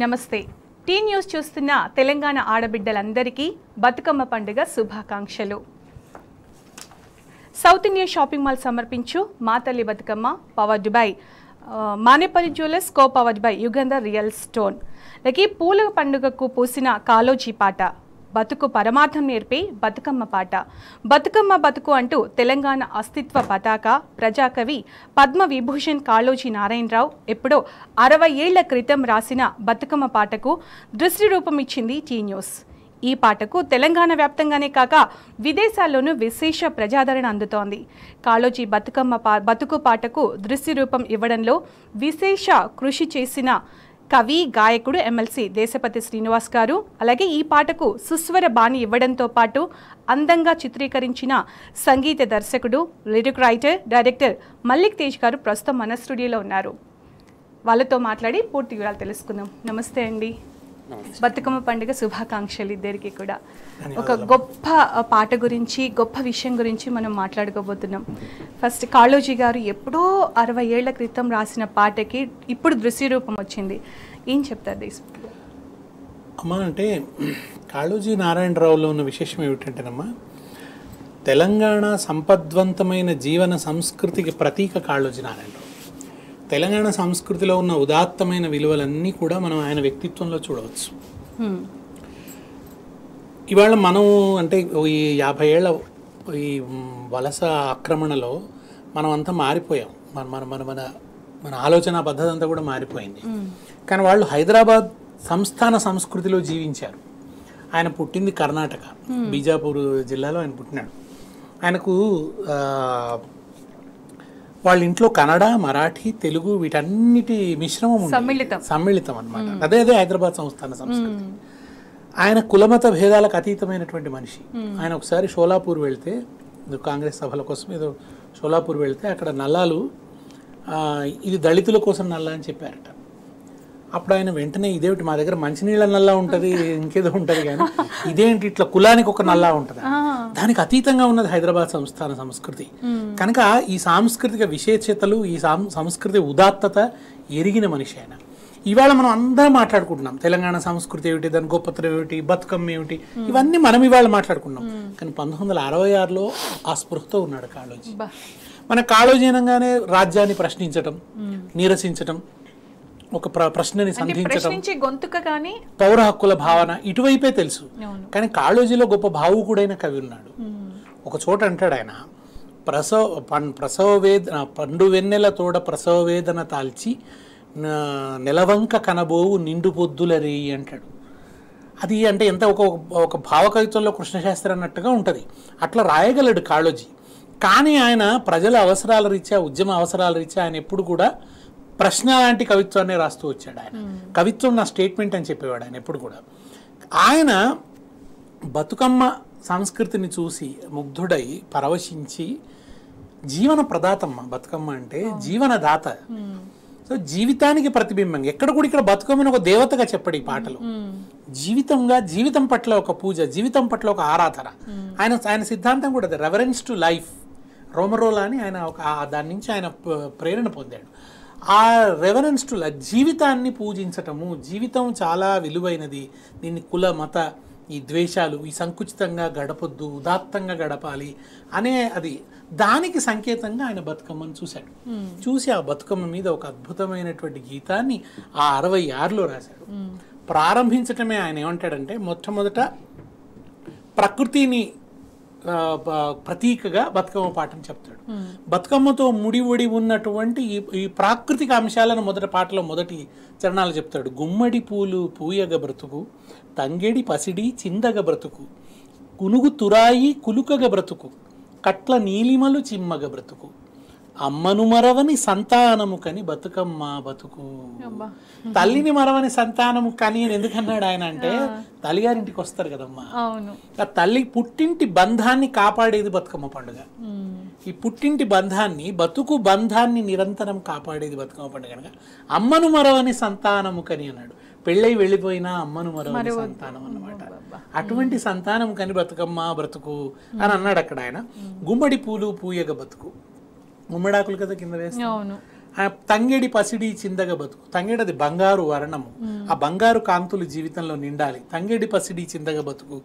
నమస్తే. Tea news చూస్తున్న తెలంగాణ ఆడబిడ్డలందరికీ బతుకమ్మ పండుగ శుభాకాంక్షలు. సౌత్ ఇండియా షాపింగ్ మాల్ సమర్పించు మా తల్లి Bathukamma powered by Manepalli jewellers co powered by Yugandhar real stone. లకి పూల పండుగకు పూసిన కాలోజీ పాట, బతుకు పరమార్థం నేర్పే బతుకమ్మ పాట. బతుకమ్మ బతుకు అంటూ తెలంగాణ అస్తిత్వ పతాక ప్రజాకవి పద్మవిభూషణ్ కాళోజీ నారాయణరావు ఎప్పుడో 60 ఏళ్ల క్రితం రాసిన బతుకమ్మ పాటకు దృష్టి రూపం ఇచ్చింది టీ న్యూస్. ఈ పాటకు తెలంగాణ వ్యాప్తంగానే కాక విదేశాల్లోనూ విశేష ప్రజాదరణ అందుతోంది. కాళోజీ బతుకు పాటకు దృష్టి రూపం ఇవ్వడంలో విశేష కృషి చేసిన కవి గాయకుడు ఎమ్మెల్సీ దేశపతి శ్రీనివాస్ గారు, అలాగే ఈ పాటకు సుస్వర బాణి ఇవ్వడంతో పాటు అందంగా చిత్రీకరించిన సంగీత దర్శకుడు lyric writer director Mallik Tej గారు ప్రస్తుతం మన స్టూడియోలో ఉన్నారు. వాళ్ళతో మాట్లాడి పూర్తి వివరాలు తెలుసుకుందాం. నమస్తే అండి. బతుకమ్మ పండుగ శుభాకాంక్షలు ఇద్దరికి కూడా. ఒక గొప్ప పాట గురించి, గొప్ప విషయం గురించి మనం మాట్లాడుకోబోతున్నాం. ఫస్ట్ కాళోజీ గారు ఎప్పుడో 60 ఏళ్ల క్రితం రాసిన పాటకి ఇప్పుడు దృశ్య రూపం వచ్చింది. ఏం చెప్తారు అమ్మా? అంటే కాళోజీ నారాయణరావులో ఉన్న విశేషం ఏమిటంటేనమ్మా, తెలంగాణ సంపద్వంతమైన జీవన సంస్కృతికి ప్రతీక కాళోజీ నారాయణరావు. తెలంగాణ సంస్కృతిలో ఉన్న ఉదాత్తమైన విలువలన్నీ కూడా మనం ఆయన వ్యక్తిత్వంలో చూడవచ్చు. ఇవాళ మనం అంటే ఈ 50 ఏళ్ల ఈ వలస ఆక్రమణలో మనం అంతా మారిపోయాం. మన మన మన మన మన ఆలోచన పద్ధతి అంతా కూడా మారిపోయింది. కానీ వాళ్ళు హైదరాబాద్ సంస్థాన సంస్కృతిలో జీవించారు. ఆయన పుట్టింది కర్ణాటక, బీజాపూర్ జిల్లాలో ఆయన పుట్టినాడు. ఆయనకు వాళ్ళ ఇంట్లో కన్నడ, మరాఠీ, తెలుగు వీటన్నిటి మిశ్రమం సమ్మిళితం అనమాట. అదే హైదరాబాద్ సంస్థాన సంస్కృతి. ఆయన కులమత భేదాలకు అతీతమైనటువంటి మనిషి. ఆయన ఒకసారి షోలాపూర్ వెళ్తే, కాంగ్రెస్ సభల కోసం ఏదో షోలాపూర్ వెళ్తే అక్కడ నల్లాలు ఇది దళితుల కోసం నల్లా అని చెప్పారట. అప్పుడు ఆయన వెంటనే ఇదేమిటి, మా దగ్గర మంచినీళ్ళ నల్లా ఉంటుంది, ఇంకేదో ఉంటుంది, కానీ ఇదేంటి ఇట్లా కులానికి ఒక నల్లా ఉంటుంది. దానికి అతీతంగా ఉన్నది హైదరాబాద్ సంస్థాన సంస్కృతి. కనుక ఈ సాంస్కృతిక విశేషతలు, ఈ సంస్కృతి ఉదాత్తత ఎరిగిన మనిషి ఆయన. ఇవాళ మనం అందరం మాట్లాడుకుంటున్నాం తెలంగాణ సంస్కృతి ఏమిటి, దాని గొప్పతనం ఏమిటి, బతుకమ్మ ఏమిటి, ఇవన్నీ మనం ఇవాళ మాట్లాడుకుంటున్నాం. కానీ 1966లో ఆ స్పృహతో ఉన్నాడు కాళోజీ. మన కాళోజీ అనగానే రాజ్యాన్ని ప్రశ్నించటం, నిరసించటం, ఒక ప్రశ్నని సంధించటం, పౌర హక్కుల భావన ఇటువైపే తెలుసు. కానీ కాళోజీలో గొప్ప భావుకుడైన కవి ఉన్నాడు. ఒక చోట అంటాడు ఆయన, ప్రసవ వేదన పండు వెన్నెల తోడ ప్రసవ వేదన తాల్చి నెలవంక కనబోవు నిండు పొద్దుల రేయి అంటాడు. అది అంటే ఎంత ఒక భావకవిత్వంలో కృష్ణశాస్త్రి అన్నట్టుగా ఉంటుంది. అట్లా రాయగలడు కాళోజీ. కానీ ఆయన ప్రజల అవసరాల రీత్యా, ఉద్యమ అవసరాల రీత్యా ఆయన ఎప్పుడు కూడా ప్రశ్న లాంటి కవిత్వాన్ని రాస్తూ వచ్చాడు. ఆయన కవిత్వం నా స్టేట్మెంట్ అని చెప్పేవాడు ఆయన ఎప్పుడు కూడా. ఆయన బతుకమ్మ సంస్కృతిని చూసి ముగ్ధుడై పరవశించి, జీవన ప్రదాతమ్మ బతుకమ్మ అంటే జీవనదాత. సో జీవితానికి ప్రతిబింబం. ఎక్కడ కూడా ఇక్కడ బతుకమ్మని ఒక దేవతగా చెప్పడు ఈ పాటలు. జీవితం పట్ల ఒక పూజ, జీవితం పట్ల ఒక ఆరాధన. ఆయన సిద్ధాంతం కూడా అది, రెవరెన్స్ టు లైఫ్. రోమరోలా అని ఆయన దాని నుంచి ఆయన ప్రేరణ పొందాడు. ఆ రెవరెన్స్ టు లైఫ్, జీవితాన్ని పూజించటము. జీవితం చాలా విలువైనది, దీన్ని కుల మత ఈ ద్వేషాలు ఈ సంకుచితంగా గడపొద్దు, ఉదాత్తంగా గడపాలి అనే అది, దానికి సంకేతంగా ఆయన బతుకమ్మను చూశాడు. చూసి ఆ బతుకమ్మ మీద ఒక అద్భుతమైనటువంటి గీతాన్ని ఆ 66లో రాశాడు. ప్రారంభించటమే ఆయన ఏమంటాడంటే, మొట్టమొదట ప్రకృతిని ప్రతీకగా బతుకమ్మ పాటను చెప్తాడు. బతుకమ్మతో ముడివడి ఉన్నటువంటి ఈ ప్రాకృతిక అంశాలను మొదటి పాటలో మొదటి చరణాలు చెప్తాడు. గుమ్మడి పూలు పూయగ బ్రతుకు, తంగెడి పసిడి చిందగ బ్రతుకు, కునుగు తురాయి కులుకగ బ్రతుకు, కట్ల నీలిమలు చిమ్మగ బ్రతుకు, అమ్మను మరవని సంతానము కని బతుకమ్మ బతుకు. తల్లిని మరవని సంతానము కని అని ఎందుకన్నాడు ఆయన అంటే, తల్లిగారింటికి వస్తారు కదమ్మా, ఆ తల్లి పుట్టింటి బంధాన్ని కాపాడేది బతుకమ్మ పండుగ. ఈ పుట్టింటి బంధాన్ని, బతుకు బంధాన్ని నిరంతరం కాపాడేది బతుకమ్మ పండుగ. కనుక అమ్మను మరవని సంతానము కని అన్నాడు. పెళ్ళై వెళ్ళిపోయినా అమ్మను మరవని సంతానం అన్నమాట. అటువంటి సంతానం కని బతుకమ్మ బ్రతుకు అని అన్నాడు అక్కడ ఆయన. గుమ్మడి పూలు పూయగ బతుకు, గుమ్మడాకులు కదా కింద వేస్తాం. తంగెడి పసిడి చిందగ బతుకు, తంగెడి అది బంగారు వర్ణము, ఆ బంగారు కాంతులు జీవితంలో నిండాలి. తంగెడి పసిడి చిందగ బతుకు,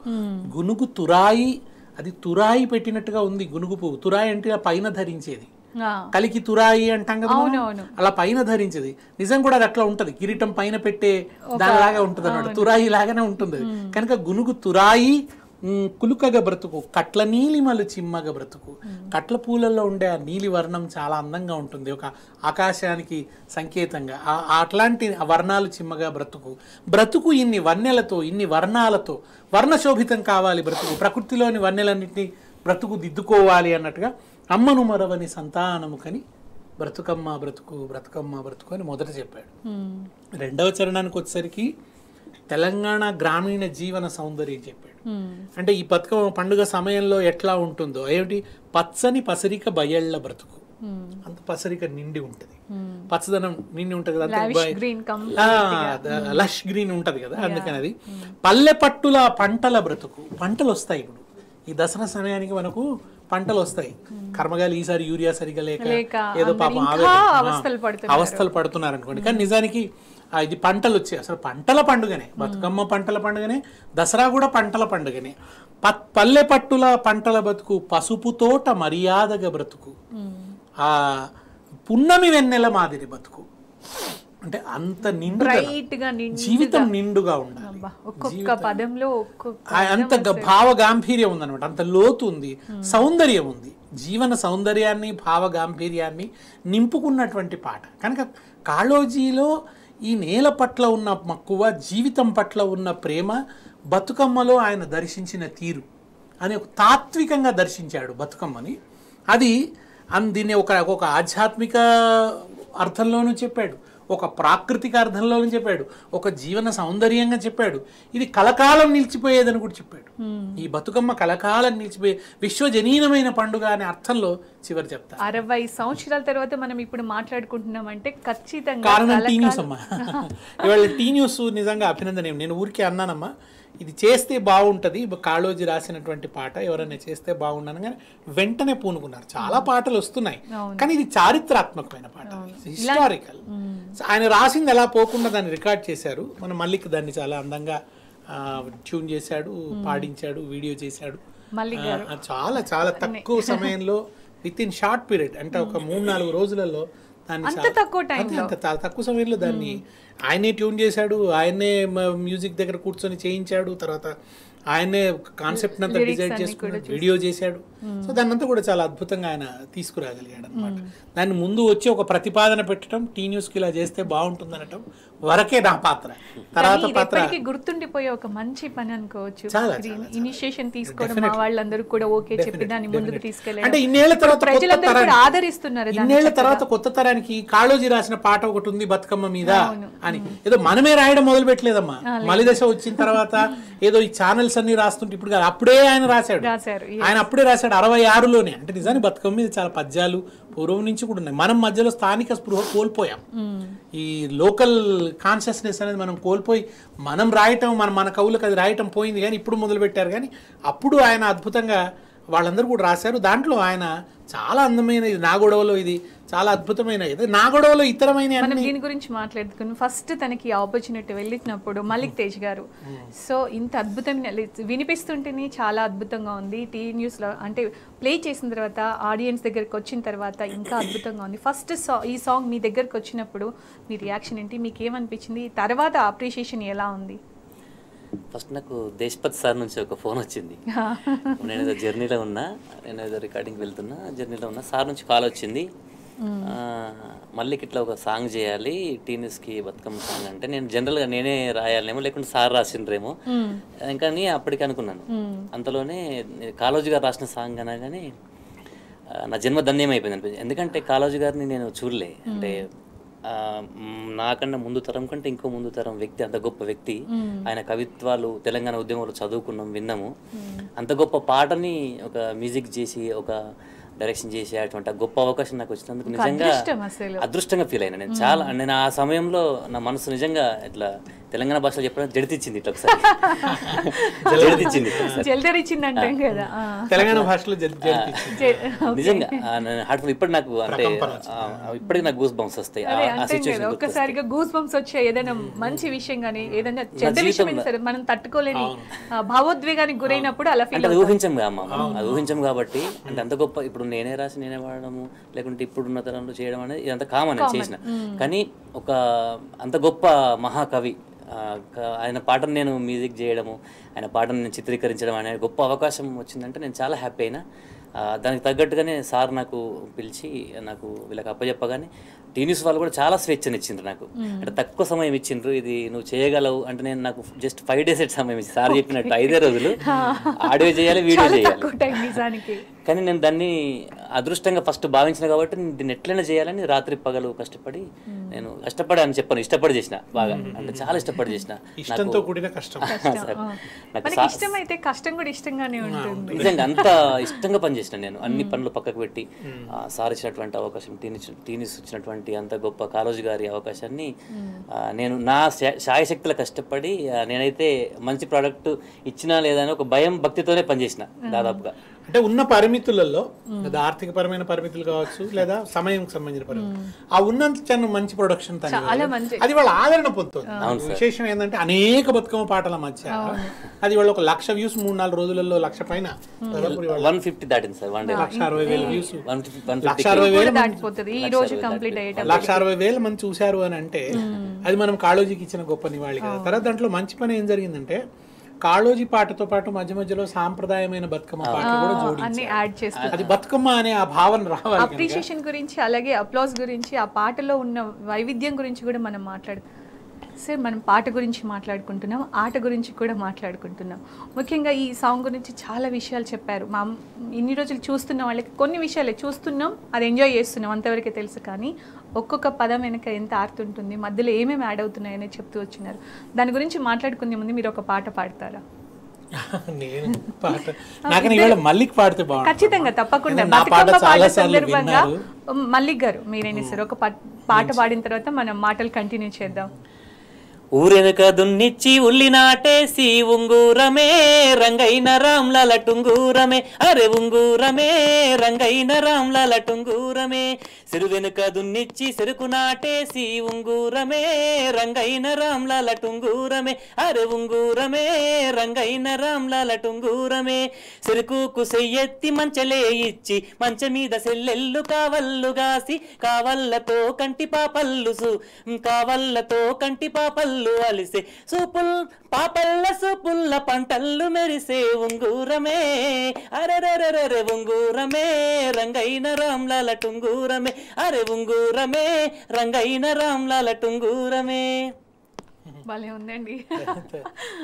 గునుగు తురాయి, అది తురాయి పెట్టినట్టుగా ఉంది గునుగు పువ్వు. తురాయి అంటే ఆ పైన ధరించేది, కలికి తురాయి అంటాం కదా, అలా పైన ధరించేది. నిజం కూడా అది అట్లా ఉంటది, కిరీటం పైన పెట్టే దానిలాగా ఉంటుంది అన్నమాట, తురాయి లాగానే ఉంటుంది. కనుక గునుగు తురాయి కులుకగా బ్రతుకు, కట్ల నీలిమలు చిమ్మగా బ్రతుకు. కట్ల పూలలో ఉండే ఆ నీలి వర్ణం చాలా అందంగా ఉంటుంది, ఒక ఆకాశానికి సంకేతంగా. అట్లాంటి వర్ణాలు చిమ్మగా బ్రతుకు. బ్రతుకు ఇన్ని వన్నెలతో, ఇన్ని వర్ణాలతో, వర్ణశోభితం కావాలి బ్రతుకు. ప్రకృతిలోని వన్నెలన్నింటినీ బ్రతుకు దిద్దుకోవాలి అన్నట్టుగా అమ్మను మరవని సంతానము కని బ్రతుకమ్మ బ్రతుకు, బ్రతుకమ్మ బ్రతుకు అని మొదట చెప్పాడు. రెండవ చరణానికి వచ్చేసరికి తెలంగాణ గ్రామీణ జీవన సౌందర్యం చెప్పాడు. అంటే ఈ బతుకమ్మ పండుగ సమయంలో ఎట్లా ఉంటుందో, ఏమిటి, పచ్చని పసరిక బయళ్ళ బ్రతుకు, అంత పసరిక నిండి ఉంటది, పచ్చదనం నిండి ఉంటది కదా, లష్ గ్రీన్ ఉంటది కదా, అందుకని అది. పల్లె పట్టుల పంటల బ్రతుకు, పంటలు వస్తాయి ఇప్పుడు ఈ దసరా సమయానికి మనకు పంటలు వస్తాయి. కర్మగాలి ఈసారి యూరియా సరిగా లేక ఏదో పాపం అవస్థలు పడుతున్నారు అనుకోండి, కానీ నిజానికి ఇది పంటలు వచ్చాయి. అసలు పంటల పండుగనే బతుకమ్మ, పంటల పండుగనే దసరా కూడా పంటల పండుగనే. పల్లె పట్టుల పంటల బతుకు, పసుపు తోట మర్యాదగా బ్రతుకు, ఆ పున్నమి వెన్నెల మాదిరి బతుకు. అంటే అంత నిండుగా, జీవితం నిండుగా ఉండాలి, అంత భావ గాంభీర్యం ఉందన్నమాట, అంత లోతు ఉంది, సౌందర్యం ఉంది, జీవన సౌందర్యాన్ని భావ గాంభీర్యాన్ని నింపుకున్నటువంటి పాట. కనుక కాళోజీలో ఈ నేల పట్ల ఉన్న మక్కువ, జీవితం పట్ల ఉన్న ప్రేమ, బతుకమ్మలో ఆయన దర్శించిన తీరు అని ఒక తాత్వికంగా దర్శించాడు బతుకమ్మని. అది దీన్ని ఒక ఆధ్యాత్మిక అర్థంలోనూ చెప్పాడు, ఒక ప్రాకృతిక అర్థంలోనూ చెప్పాడు, ఒక జీవన సౌందర్యంగా చెప్పాడు. ఇది కలకాలం నిలిచిపోయేదని కూడా చెప్పాడు. ఈ బతుకమ్మ కలకాలం నిలిచిపోయే విశ్వజనీనమైన పండుగ అనే అర్థంలో చివరి చెప్తారు. 60 సంవత్సరాల తర్వాత మనం ఇప్పుడు మాట్లాడుకుంటున్నామంటే ఖచ్చితంగా కారణం టీ న్యూస్ అమ్మా. ఇవాళ టీ న్యూస్ నిజంగా అభినందనీయం. నేను ఊరికే అన్నానమ్మా, ఇది చేస్తే బాగుంటుంది, కాళోజీ రాసినటువంటి పాట ఎవరైనా చేస్తే బాగుండను, కానీ వెంటనే పూనుకున్నారు. చాలా పాటలు వస్తున్నాయి, కానీ ఇది చారిత్రాత్మకమైన పాట, హిస్టారికల్. ఆయన రాసింది ఎలా పోకుండా దాన్ని రికార్డ్ చేశారు. మన మల్లిక్ దాన్ని చాలా అందంగా ట్యూన్ చేశాడు, పాడించాడు, వీడియో చేశాడు. చాలా చాలా తక్కువ సమయంలో, విత్ ఇన్ షార్ట్ పీరియడ్, అంటే ఒక 3-4 రోజులలో దాన్ని చాలా తక్కువ సమయంలో దాన్ని ఆయనే ట్యూన్ చేశాడు, ఆయనే మ్యూజిక్ దగ్గర కూర్చొని చేయించాడు, తర్వాత ఆయనే కాన్సెప్ట్ అంతా డిజైన్ చేసుకున్నాడు, వీడియో చేశాడు. సో దాన్ని అంతా కూడా చాలా అద్భుతంగా ఆయన తీసుకురాగలిగాడు అనమాట. దాన్ని ముందు వచ్చి ఒక ప్రతిపాదన పెట్టడం, టీ న్యూస్కి ఇలా చేస్తే బాగుంటుంది అనటం వరకే నా పాత్ర. తర్వాత పాత్ర గుర్తుండిపోయే ఒక మంచి పని అనుకోవచ్చు. ఇనిషియేషన్ తీసుకోవడం, వాళ్ళందరూ కూడా ఓకే చెప్పి దాన్ని ముందుకు తీసుకెళ్ళారు. అంటే ఇన్నేళ్ల తర్వాత ఆదరిస్తున్నారు. ఇన్నేళ్ల తర్వాత కొత్త తరానికి కాళోజీ రాసిన పాట ఒకటి ఉంది బతుకమ్మ మీద అని, ఏదో మనమే రాయడం మొదలు పెట్టలేదమ్మా. మలిదశ వచ్చిన తర్వాత ఏదో ఈ ఛానల్స్ అన్ని రాస్తుంటే ఇప్పుడు కాదు, అప్పుడే ఆయన రాశాడు. ఆయన అప్పుడే రాశాడు 66లోనే. అంటే నిజానికి బతుకమ్మ మీద చాలా పద్యాలు పూర్వం నుంచి కూడా ఉన్నాయి. మనం మధ్యలో స్థానిక స్పృహ కోల్పోయాం, ఈ లోకల్ కాన్షియస్నెస్ అనేది మనం కోల్పోయి మనం రాయటం, మన కవులకు అది రాయటం పోయింది. కానీ ఇప్పుడు మొదలు పెట్టారు. కానీ అప్పుడు ఆయన అద్భుతంగా వాళ్ళందరూ కూడా రాశారు. దాంట్లో ఆయన చాలా అందమైన, ఇది నా గొడవలో, ఇది చాలా అద్భుతమైన, ఇది నా గొడవలో ఇతరమైన. దీని గురించి మాట్లాడుకున్నాం. ఫస్ట్ తనకి ఆపర్చునిటీ వెళ్ళినప్పుడు మల్లిక్ తేజ్ గారు, సో ఇంత అద్భుతమైన వినిపిస్తుంటేనే చాలా అద్భుతంగా ఉంది. టీ న్యూస్లో అంటే ప్లే చేసిన తర్వాత ఆడియన్స్ దగ్గరికి వచ్చిన తర్వాత ఇంకా అద్భుతంగా ఉంది. ఫస్ట్ ఈ సాంగ్ మీ దగ్గరకు వచ్చినప్పుడు మీ రియాక్షన్ ఏంటి, మీకు ఏమనిపించింది, తర్వాత అప్రిషియేషన్ ఎలా ఉంది? ఫస్ట్ నాకు దేశపతి సార్ నుంచి ఒక ఫోన్ వచ్చింది. నేను ఏదో జర్నీలో ఉన్నా, నేను ఏదో రికార్డింగ్కి వెళ్తున్నా, జర్నీలో ఉన్నా, సార్ నుంచి కాల్ వచ్చింది. మళ్ళీ ఇట్లా ఒక సాంగ్ చేయాలి టీ న్యూస్కి బతుకమ్మ సాంగ్ అంటే, నేను జనరల్గా నేనే రాయాలేమో లేకుంటే సార్ రాసిండ్రేమో ఇంకా అప్పటికి అనుకున్నాను. అంతలోనే కాళోజీ గారు రాసిన సాంగ్ అనగానే నా జన్మ ధన్యం అయిపోయింది అనిపించింది. ఎందుకంటే కాళోజీ గారిని నేను చూడలే, అంటే నాకన్నా ముందు తరం కంటే ఇంకో ముందు తరం వ్యక్తి, అంత గొప్ప వ్యక్తి. ఆయన కవిత్వాలు తెలంగాణ ఉద్యమంలో చదువుకున్నాం, విన్నాము. అంత గొప్ప పాటని ఒక మ్యూజిక్ చేసి, ఒక డైరెక్షన్ చేసి అటువంటి గొప్ప అవకాశం నాకు వచ్చినందుకు నిజంగా అదృష్టంగా ఫీల్ అయినా నేను. చాలా, నేను ఆ సమయంలో నా మనసు నిజంగా ఇట్లా తెలంగాణ భాషలో చెప్పడం జడితిచ్చింది ఇట్లా ఒకసారి జడితిచ్చింది జల్దరిచ్చింది అంటాం కదా తెలంగాణ భాషలో నిజంగా హార్ట్ఫుల్ ఇప్పటి నాకు అంటే ఇప్పటికి నాకు గూస్ బంప్స్ వస్తాయి ఆ సిచ్యువేషన్ ఒక్కసారిగా గూస్ బంప్స్ వచ్చాయి ఏదైనా మంచి విషయం కానీ ఏదైనా చెడ్డ విషయం సరే మనం తట్టుకోలేని భావోద్వేగానికి గురైనప్పుడు అలా ఫీల్ అది ఊహించం అది ఊహించం కాబట్టి అంటే అంత గొప్ప ఇప్పుడు నేనే రాసి నేనే వాడడము లేకుంటే ఇప్పుడున్న తరంలో చేయడం అనేది ఇదంతా కామన్ చేసిన కానీ ఒక అంత గొప్ప మహాకవి ఆయన పాటను నేను మ్యూజిక్ చేయడము ఆయన పాటను నేను చిత్రీకరించడం అనే గొప్ప అవకాశం వచ్చిందంటే నేను చాలా హ్యాపీ అయినా దానికి తగ్గట్టుగానే సార్ నాకు పిలిచి నాకు వీళ్ళకి అప్పచెప్పగానే టీ న్యూస్ వాళ్ళు కూడా చాలా స్వేచ్ఛనిచ్చిండ్రు నాకు అంటే తక్కువ సమయం ఇచ్చిండ్రు ఇది నువ్వు చేయగలవు అంటే నేను నాకు జస్ట్ 5 days సమయం ఇచ్చి సార్ చెప్పినట్టు 5 రోజులు ఆడియో చేయాలి వీడియో చేయాలి కానీ నేను దాన్ని అదృష్టంగా ఫస్ట్ భావించిన కాబట్టి దీన్ని ఎట్లయినా చేయాలని రాత్రి పగలు కష్టపడి నేను కష్టపడి అని చెప్పాను ఇష్టపడి చేసిన బాగా అంటే చాలా ఇష్టపడి చేసిన ఇష్టంతో కూడిన కష్టం ఇష్టమైతే కష్టం కూడా ఇష్టంగానే ఉంటుంది నిజంగా అంత ఇష్టంగా పనిచేసిన నేను అన్ని పనులు పక్కకు పెట్టి సార్ ఇచ్చినటువంటి అవకాశం టీ న్యూస్ ఇచ్చినటువంటి అంత గొప్ప కాళోజీ గారి అవకాశాన్ని నేను నా శాయశక్తుల కష్టపడి నేనైతే మంచి ప్రోడక్ట్ ఇచ్చినా లేదా అని ఒక భయం భక్తితోనే పనిచేసిన దాదాపుగా అంటే ఉన్న పరిమితులలో లేదా ఆర్థిక పరమైన పరిమితులు కావచ్చు లేదా సమయం సంబంధించిన పరిమితులు ఆ ఉన్నంత మంచి ప్రొడక్షన్ అది వాళ్ళ ఆదరణ పొందుతుంది విశేషం ఏంటంటే అనేక బతుకమ్మ పాటల మధ్య అది వాళ్ళు 1,00,000 వ్యూస్ 3-4 రోజులలో 1,00,000 పైన 150 దాటింది సార్ 1,60,000 వ్యూస్ 1,60,000 మంది చూశారు అని అంటే అది మనం కాళోజీకి ఇచ్చిన గొప్ప నివాళి కదా. తర్వాత దాంట్లో మంచి పని ఏం జరిగిందంటే కాళోజీ పాటతో పాటు మధ్య మధ్యలో సాంప్రదాయమైన బతుకమ్మ పాటలు కూడా జోడించారు. అది బతుకమ్మ అనే ఆ భావన రావాలి. అప్రిషియేషన్ గురించి అలాగే అప్లాస్ గురించి ఆ పాటలో ఉన్న వైవిధ్యం గురించి కూడా మనం మాట్లాడుతాం సార్. మనం పాట గురించి మాట్లాడుకుంటున్నాం, ఆట గురించి కూడా మాట్లాడుకుంటున్నాం. ముఖ్యంగా ఈ సాంగ్ గురించి చాలా విషయాలు చెప్పారు. మా ఇన్ని రోజులు చూస్తున్న వాళ్ళకి కొన్ని విషయాలే చూస్తున్నాం, అది ఎంజాయ్ చేస్తున్నాం అంతవరకే తెలుసు. కానీ ఒక్కొక్క పదం వెనక ఎంత ఆర్ట్ ఉంటుంది, మధ్యలో ఏమేమి యాడ్ అవుతున్నాయని చెప్తూ వచ్చినారు. దాని గురించి మాట్లాడుకునే ముందు మీరు ఒక పాట పాడతారా? ఖచ్చితంగా తప్పకుండా. బతుకమ్మ పాట సందర్భంగా మల్లిక్ గారు మీరేం చేస్తారు, ఒక పాట పాడిన తర్వాత మనం మాటలు కంటిన్యూ చేద్దాం. ఊరెనక దున్నిచ్చి ఉల్లి నాటేసి ఉంగూరమే రంగైన రామ్లాల టుంగూరమే అరే ఉంగూరమే రంగైన రామ్లాల టుంగూరమే చెరువెనుక దున్నిచ్చి చెరుకు నాటేసి ఉంగూరమే రంగైన రామ్లాల టుంగూరమే అరే ఉంగూరమే రంగైన రామ్లాల టుంగూరమే చెరుకుకు సెయ్యెత్తి మంచలే ఇచ్చి మంచ మీద సెల్లెల్లు కావల్లు గాసి కావల్లతో కంటి పాపల్లు కావల్లతో కంటి పాపల్లు అలిసే సూపుల్ పాపల్ల సూపుల్ల పంటల్లు మెరిసే ఉంగూరమే అరెరెరెరె ఉంగూరమే రంగైన రామ్లాల టుంగూరమే అరే ఉంగూరమే రంగైన రామ్లాల టుంగూరమే. భలే ఉందండి.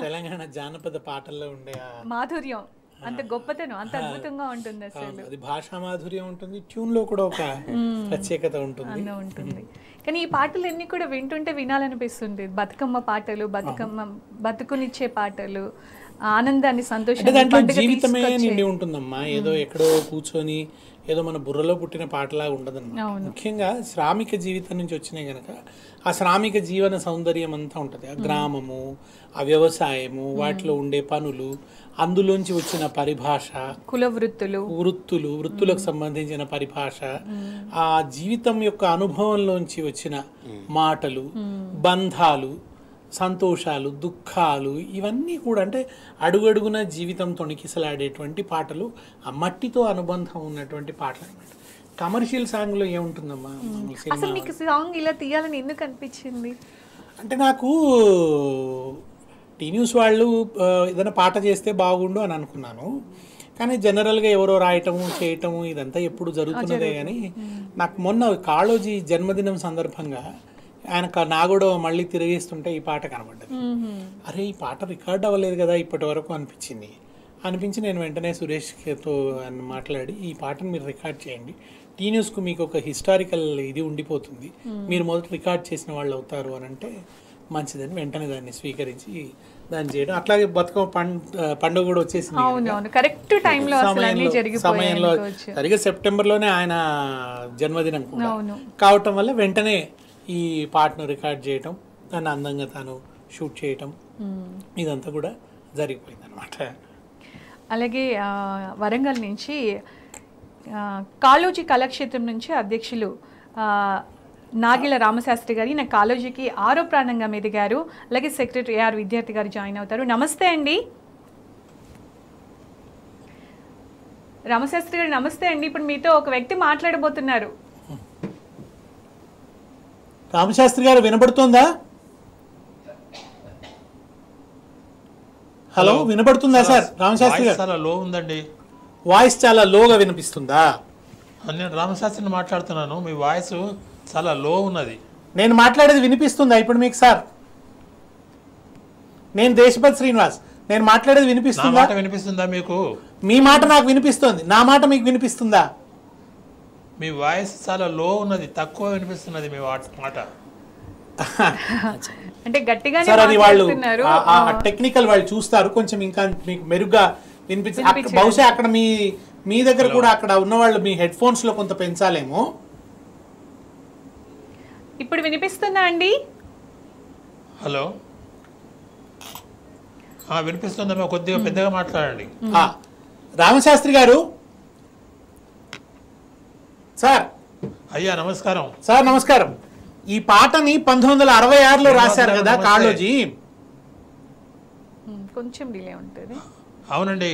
తెలంగాణ జానపద పాటల్లో ఉండే మాధుర్యం అంత గొప్పతనం అంత అద్భుతంగా ఉంటుంది. అసలు అది భాషా మాధుర్యం ఉంటుంది, ట్యూన్ లో కూడా ఒక ప్రత్యేకత ఉంటుంది. కానీ ఈ పాటలు అన్ని కూడా వింటుంటే వినాలనిపిస్తుంది. బతుకమ్మ పాటలు, బతుకునిచ్చే పాటలు, ఆనందాన్ని, సంతోషాన్ని, జీవితమే నిండి ఉంటుందమ్మా. ఏదో ఎక్కడో కూర్చొని ఏదో మన బుర్రలో పుట్టిన పాటలా ఉండదన్నమాట. ముఖ్యంగా శ్రామిక జీవితం నుంచి వచ్చినాయి కనుక ఆ శ్రామిక జీవన సౌందర్యం అంతా ఉంటుంది. ఆ గ్రామము, ఆ వ్యవసాయము, వాటిలో ఉండే పనులు, అందులోంచి వచ్చిన పరిభాష, కుల వృత్తులకు సంబంధించిన పరిభాష, ఆ జీవితం యొక్క అనుభవంలోంచి వచ్చిన మాటలు, బంధాలు, సంతోషాలు, దుఃఖాలు, ఇవన్నీ కూడా అంటే అడుగడుగున జీవితం తొణికిసలాడేటువంటి పాటలు, ఆ మట్టితో అనుబంధం ఉన్నటువంటి పాటలు అనమాట. కమర్షియల్ సాంగ్ లో ఏముంటుందమ్మా? అసలు మీకు సాంగ్ ఇలా తీయాలని ఎందుకు అనిపించింది? అంటే నాకు టీ న్యూస్ వాళ్ళు ఏదైనా పాట చేస్తే బాగుండు అని అనుకున్నాను. కానీ జనరల్గా ఎవరో రాయటము చేయటము ఇదంతా ఎప్పుడు జరుగుతున్నదే. కానీ నాకు మొన్న కాళోజీ జన్మదినం సందర్భంగా ఆయన నాగోడో మళ్ళీ తిరిగిస్తుంటే ఈ పాట కనబడ్డది. అరే ఈ పాట రికార్డ్ అవ్వలేదు కదా ఇప్పటి వరకు అనిపించి నేను వెంటనే సురేష్తో మాట్లాడి ఈ పాటను మీరు రికార్డ్ చేయండి, టీ న్యూస్కు మీకు ఒక హిస్టారికల్ ఇది ఉండిపోతుంది, మీరు మొదట రికార్డ్ చేసిన వాళ్ళు అవుతారు అని అంటే మంచిదని వెంటనే దాన్ని స్వీకరించి దాన్ని చేయడం. అట్లాగే బతుకమ్మ పండుగ కూడా వచ్చేసింది సమయంలో. సరిగ్గా సెప్టెంబర్లోనే ఆయన జన్మదినం కూడా కావటం వల్ల వెంటనే ఈ పాటను రికార్డ్ చేయటం, దాన్ని అందంగా తాను షూట్ చేయటం ఇదంతా కూడా జరిగిపోయింది అనమాట. అలాగే వరంగల్ నుంచి కాళోజీ కళాక్షేత్రం నుంచి అధ్యక్షులు నాగిల రామశాస్త్రి గారు నా కాళోజీకి 6వ ప్రాణంగా ఎదిగారు. అలాగే సెక్రటరీ AR విద్యార్థి గారు జాయిన్ అవుతారు. నమస్తే అండి రామశాస్త్రి గారు. నమస్తే అండి. ఇప్పుడు మీతో ఒక వ్యక్తి మాట్లాడబోతున్నారు. రామశాస్త్రి గారు వినబడుతుందా? హలో, వినబడుతుందా సార్? రామశాస్త్రి గారు చాలా లో ఉందండి. వాయిస్ చాలా లోగా వినిపిస్తుందా? నేను రామశాస్త్రిని మాట్లాడుతున్నాను. మీ వాయిస్ చాలా లో ఉన్నది. నేను మాట్లాడేది వినిపిస్తుందా ఇప్పుడు మీకు సార్? నేను దేశపతి శ్రీనివాస్, నేను మాట్లాడేది నా వినిపిస్తుందా? మాట వినిపిస్తుందా మీకు? మీ మాట నాకు వినిపిస్తుంది, నా మాట మీకు వినిపిస్తుందా? మీ వాయిస్ చాలా లో ఉన్నది, తక్కువ వినిపిస్తున్నది మీ మాట. అంటే గట్టిగానే సార్ అది వాళ్ళు మాట్లాడుతున్నారు. టెక్నికల్ వాళ్ళు చూస్తారు, కొంచెం ఇంకా మీకు మెరుగ్గా వినిపించి బహుశా అక్కడ మీ దగ్గర కూడా అక్కడ ఉన్న వాళ్ళు మీ హెడ్ ఫోన్స్ లో కొంత పెంచాలేమో. ఇప్పుడు వినిపిస్తుందా అండి? హలో, వినిపిస్తుందా? కొద్దిగా పెద్దగా మాట్లాడండి. రామశాస్త్రి గారు సార్. అయ్యా నమస్కారం. సార్ నమస్కారం. ఈ పాటని 1966లో రాశారు కదా కాళోజీ. కొంచెం డిలే ఉంటుంది. అవునండి.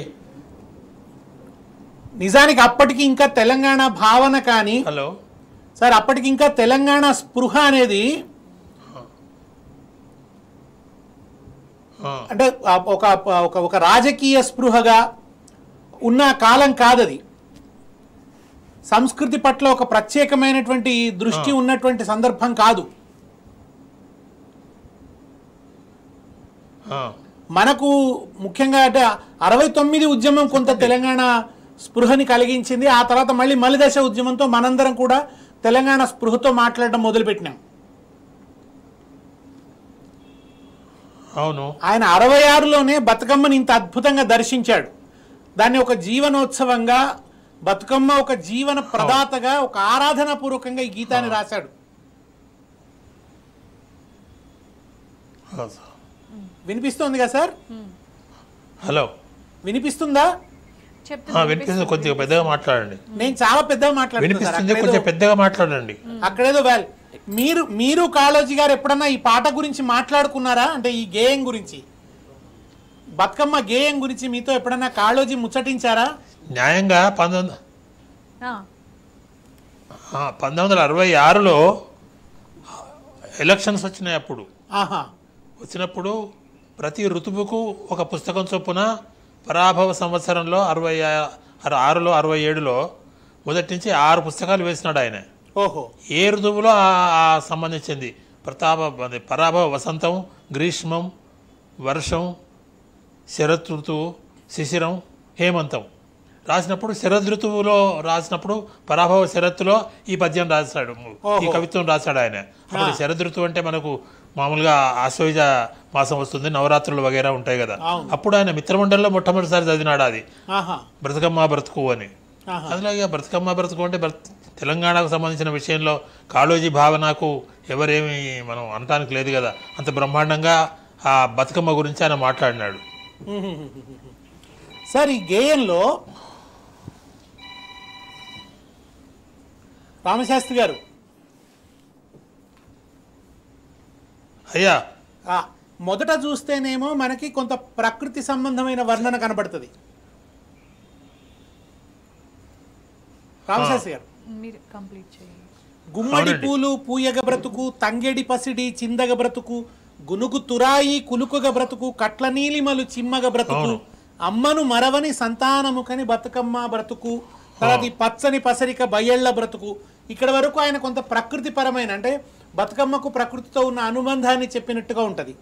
నిజానికి అప్పటికి ఇంకా తెలంగాణ భావన కానీ హలో సార్, అప్పటికి ఇంకా తెలంగాణ స్పృహ అనేది అంటే ఒక రాజకీయ స్పృహగా ఉన్న కాలం కాదది. సంస్కృతి పట్ల ఒక ప్రత్యేకమైనటువంటి దృష్టి ఉన్నటువంటి సందర్భం కాదు. మనకు ముఖ్యంగా అంటే 69 ఉద్యమం కొంత తెలంగాణ స్పృహని కలిగించింది. ఆ తర్వాత మళ్ళీ మలిదశ ఉద్యమంతో మనందరం కూడా తెలంగాణ స్పృహతో మాట్లాడడం మొదలుపెట్టినాం. అవును. ఆయన 66లోనే బతుకమ్మని ఇంత అద్భుతంగా దర్శించాడు. దాన్ని ఒక జీవనోత్సవంగా, బతుకమ్మ ఒక జీవన ప్రదాతగా, ఒక ఆరాధనా పూర్వకంగా ఈ గీతాన్ని రాశాడు. వినిపిస్తుంది కదా సార్? హలో, వినిపిస్తుందా? వినిపిస్తుంది. కొద్దిగా పెద్దగా మాట్లాడండి. నేను చాలా పెద్దగా వినిపిస్తుంది, కొంచెం పెద్దగా మాట్లాడండి. అక్కడేదో మీరు కాళోజీ గారు ఎప్పుడన్నా ఈ పాట గురించి మాట్లాడుకున్నారా? అంటే ఈ గేయం గురించి, బతుకమ్మ గేయం గురించి మీతో ఎప్పుడన్నా కాళోజీ ముచ్చటించారా? న్యాయంగా 1966లో ఎలక్షన్స్ వచ్చినాయి. అప్పుడు వచ్చినప్పుడు ప్రతి ఋతువుకు ఒక పుస్తకం చొప్పున పరాభవ సంవత్సరంలో 66లో 67లో మొదటి నుంచి 6 పుస్తకాలు వేసినాడు ఆయన. ఓహో. ఏ ఋతువులో సంబంధించింది పరాభవ వసంతం, గ్రీష్మం, వర్షం, శరత్ ఋతువు, శిశిరం, హేమంతం రాసినప్పుడు శరదృతువులో రాసినప్పుడు పరాభవ శరత్తులో ఈ పద్యం రాశాడు, ఈ కవిత్వం రాశాడు ఆయన. అప్పుడు శరదృతువు అంటే మనకు మామూలుగా ఆశ్వయుజ మాసం వస్తుంది, నవరాత్రులు వగైరా ఉంటాయి కదా. అప్పుడు ఆయన మిత్రమండలిలో మొట్టమొదటిసారి చదివినాడు అది బ్రతుకమ్మ బ్రతుకు అని. అదిలాగే బ్రతుకమ్మ బ్రతుకు అంటే తెలంగాణకు సంబంధించిన విషయంలో కాళోజీ భావనకు ఎవరేమి మనం అనటానికి లేదు కదా. అంత బ్రహ్మాండంగా ఆ బతుకమ్మ గురించి ఆయన మాట్లాడినాడు. సార్ ఈ గేయంలో రామశాస్త్రి గారు అయ్యా మొదట చూస్తేనేమో మనకి కొంత ప్రకృతి సంబంధమైన వర్ణన కనబడుతుంది. రామశాస్త్రి గారు గుమ్మడి పూలు పూయగ బ్రతుకు, తంగెడి పసిడి చిందగ బ్రతుకు, గునుగు తురాయి కులుకుగ బ్రతుకు, కట్ల నీలిమలు చిమ్మగ బ్రతుకు, అమ్మను మరవని సంతానముకని బతుకమ్మ బ్రతుకు, తర్వాత ఈ పచ్చని పసరిక బయ్యళ్ళ బ్రతుకు. ఇక్కడ వరకు ఆయన కొంత ప్రకృతి పరమైన అంటే బతుకమ్మకు ప్రకృతితో ఉన్న అనుబంధాన్ని చెప్పినట్టుగా ఉంటది.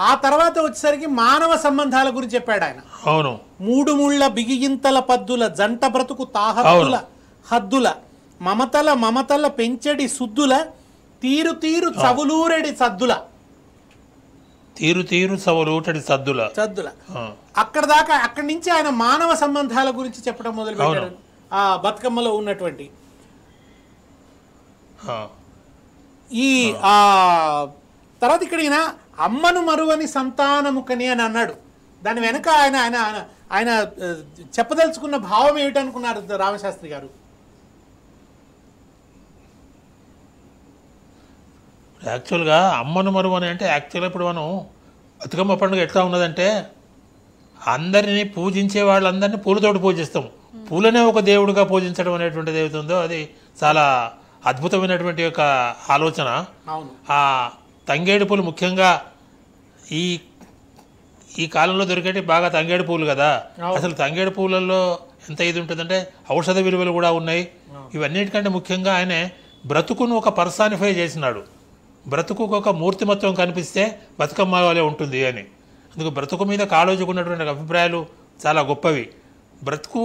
ఆ తర్వాత వచ్చేసరికి మానవ సంబంధాల గురించి చెప్పాడు ఆయన. అవును. 3 ముళ్ళ బిగిగింతల పద్దుల జంట బ్రతుకు తాహద్దుల హద్దుల మమతల పెంచెడి సుద్దుల తీరు తీరు చవులూరెడి సద్దుల తీరు చవులూటడి సద్దుల అక్కడ దాకా, అక్కడి నుంచి ఆయన మానవ సంబంధాల గురించి చెప్పడం మొదలు పెట్టాడు. ఆ బతుకమ్మలో ఉన్నటువంటి ఈ తర్వాత ఇక్కడ అమ్మను మరువని సంతానము కని అని అన్నాడు. దాని వెనుక ఆయన ఆయన ఆయన చెప్పదలుచుకున్న భావం ఏమిటనుకున్నారు రామశాస్త్రి గారు? యాక్చువల్గా అమ్మను మరువు అని అంటే యాక్చువల్గా ఇప్పుడు మనం బతుకమ్మ పండుగ ఎట్లా ఉన్నదంటే అందరినీ పూజించే వాళ్ళందరినీ పూలతోటి పూజిస్తాం. పూలనే ఒక దేవుడిగా పూజించడం అనేటువంటిది ఏదైతుందో అది చాలా అద్భుతమైనటువంటి ఒక ఆలోచన. ఆ తంగేడు పూలు ముఖ్యంగా ఈ ఈ కాలంలో దొరికేటి బాగా తంగేడు పూలు కదా. అసలు తంగేడు పూలలో ఎంత ఇది ఉంటుందంటే ఔషధ విలువలు కూడా ఉన్నాయి. ఇవన్నిటికంటే ముఖ్యంగా ఆయనే బ్రతుకును ఒక పర్సానిఫై చేసినాడు. బ్రతుకు ఒక మూర్తిమత్వం కనిపిస్తే బతుకమ్మ వలె ఉంటుంది అని. అందుకు బ్రతుకు మీద కాళోజీకున్నటువంటి అభిప్రాయాలు చాలా గొప్పవి. బ్రతుకు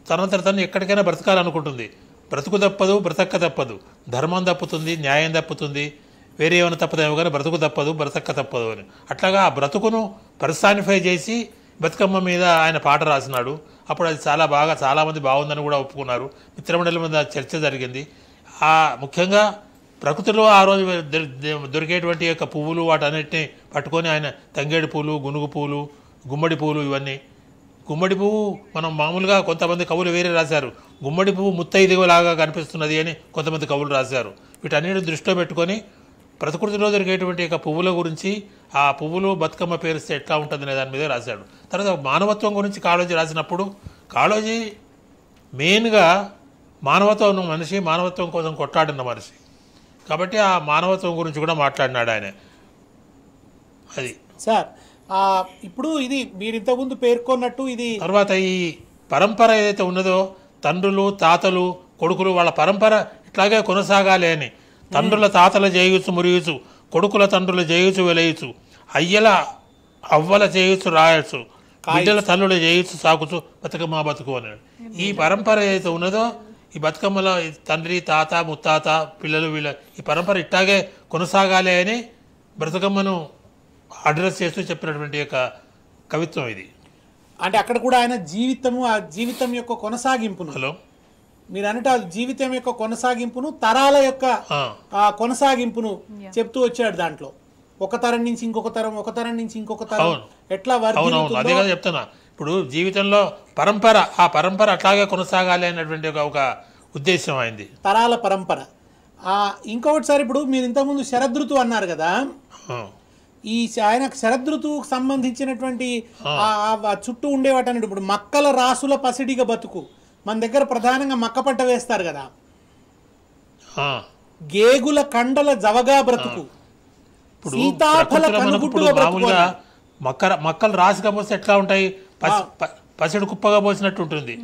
తనంతట తను ఎక్కడికైనా బ్రతకాలనుకుంటుంది. బ్రతుకు తప్పదు, బ్రతక్క తప్పదు, ధర్మం తప్పుతుంది, న్యాయం తప్పుతుంది, వేరే ఏమైనా తప్పదేమో కానీ బ్రతుకు తప్పదు, బ్రతక్క తప్పదు అని. అట్లాగా ఆ బ్రతుకును పర్సానిఫై చేసి బతుకమ్మ మీద ఆయన పాట రాసినాడు. అప్పుడు అది చాలా బాగా చాలామంది బాగుందని కూడా ఒప్పుకున్నారు. మిత్రమండలి మీద చర్చ జరిగింది. ఆ ముఖ్యంగా ప్రకృతిలో ఆ రోజు దొరికేటువంటి యొక్క పువ్వులు వాటన్నిటిని పట్టుకొని ఆయన తంగేడు పూలు, గునుగు పూలు, గుమ్మడి పూలు, ఇవన్నీ. గుమ్మడి పువ్వు మనం మామూలుగా కొంతమంది కవులు వేరే రాశారు. గుమ్మడి పువ్వు ముత్తైదుగులాగా కనిపిస్తున్నది అని కొంతమంది కవులు రాశారు. వీటన్నిటిని దృష్టిలో పెట్టుకొని ప్రకృతిలో దొరికేటువంటి యొక్క పువ్వుల గురించి, ఆ పువ్వులు బతుకమ్మ పేరిస్తే ఎట్లా ఉంటుంది అనే దాని మీద రాశాడు. తర్వాత మానవత్వం గురించి కాళోజీ రాసినప్పుడు కాళోజీ మెయిన్గా మానవత్వం మనిషి, మానవత్వం కోసం కొట్లాడిన మనిషి కాబట్టి ఆ మానవత్వం గురించి కూడా మాట్లాడినాడు ఆయన. అది సార్ ఇప్పుడు ఇది మీరు ఇంతకుముందు పేర్కొన్నట్టు ఇది తర్వాత ఈ పరంపర ఏదైతే ఉన్నదో తండ్రులు, తాతలు, కొడుకులు వాళ్ళ పరంపర ఇట్లాగే కొనసాగాలి అని. తండ్రుల తాతల చేయుచు మురియుచు, కొడుకుల తండ్రుల చేయుచు వెలయుచు, అయ్యల అవ్వల చేయుచు రాయచు, బిడ్డల తల్లుల చేయుచు సాకుచు బతుకమ్మ బతుకు అన్నాడు. ఈ పరంపర ఏదైతే ఉన్నదో ఈ బతుకమ్మలో తండ్రి, తాత, ముత్తాత, పిల్లలు, వీళ్ళ ఈ పరంపర ఇట్టాగే కొనసాగాలి అని బతుకమ్మను అడ్రస్ చేస్తూ చెప్పినటువంటి యొక్క కవిత్వం ఇది. అంటే అక్కడ కూడా ఆయన జీవితము, ఆ జీవితం యొక్క కొనసాగింపును, హలో మీరు అన్నట్టు ఆ జీవితం యొక్క కొనసాగింపును, తరాల యొక్క కొనసాగింపును చెప్తూ వచ్చాడు. దాంట్లో ఒక తరం నుంచి ఇంకొక తరం, ఒక తరం నుంచి ఇంకొక తరం ఎట్లా అవునవును అదే కదా చెప్తున్నా. ఇప్పుడు జీవితంలో పరంపర, ఆ పరంపర అట్లాగే కొనసాగాలి అనేటువంటి ఒక ఉద్దేశం అయింది, తరాల పరంపర. ఇంకొకటి సార్, ఇప్పుడు మీరు ఇంతకుముందు శరదృతువు అన్నారు కదా, ఈ ఆయన శరదృతువుకు సంబంధించినటువంటి చుట్టూ ఉండేవాటన్నాడు. ఇప్పుడు మక్కల రాసుల పసిడిగా బతుకు, మన దగ్గర ప్రధానంగా మక్క పంట వేస్తారు కదా, గేగుల కండల జవగా బ్రతుకు, సీతాఫల కనుగుడ్డుగా బ్రతుకు. మక్కలు రాసుకపోతే ఎట్లా ఉంటాయి, పసిడి కుప్పగా పోసినట్టు ఉంటుంది.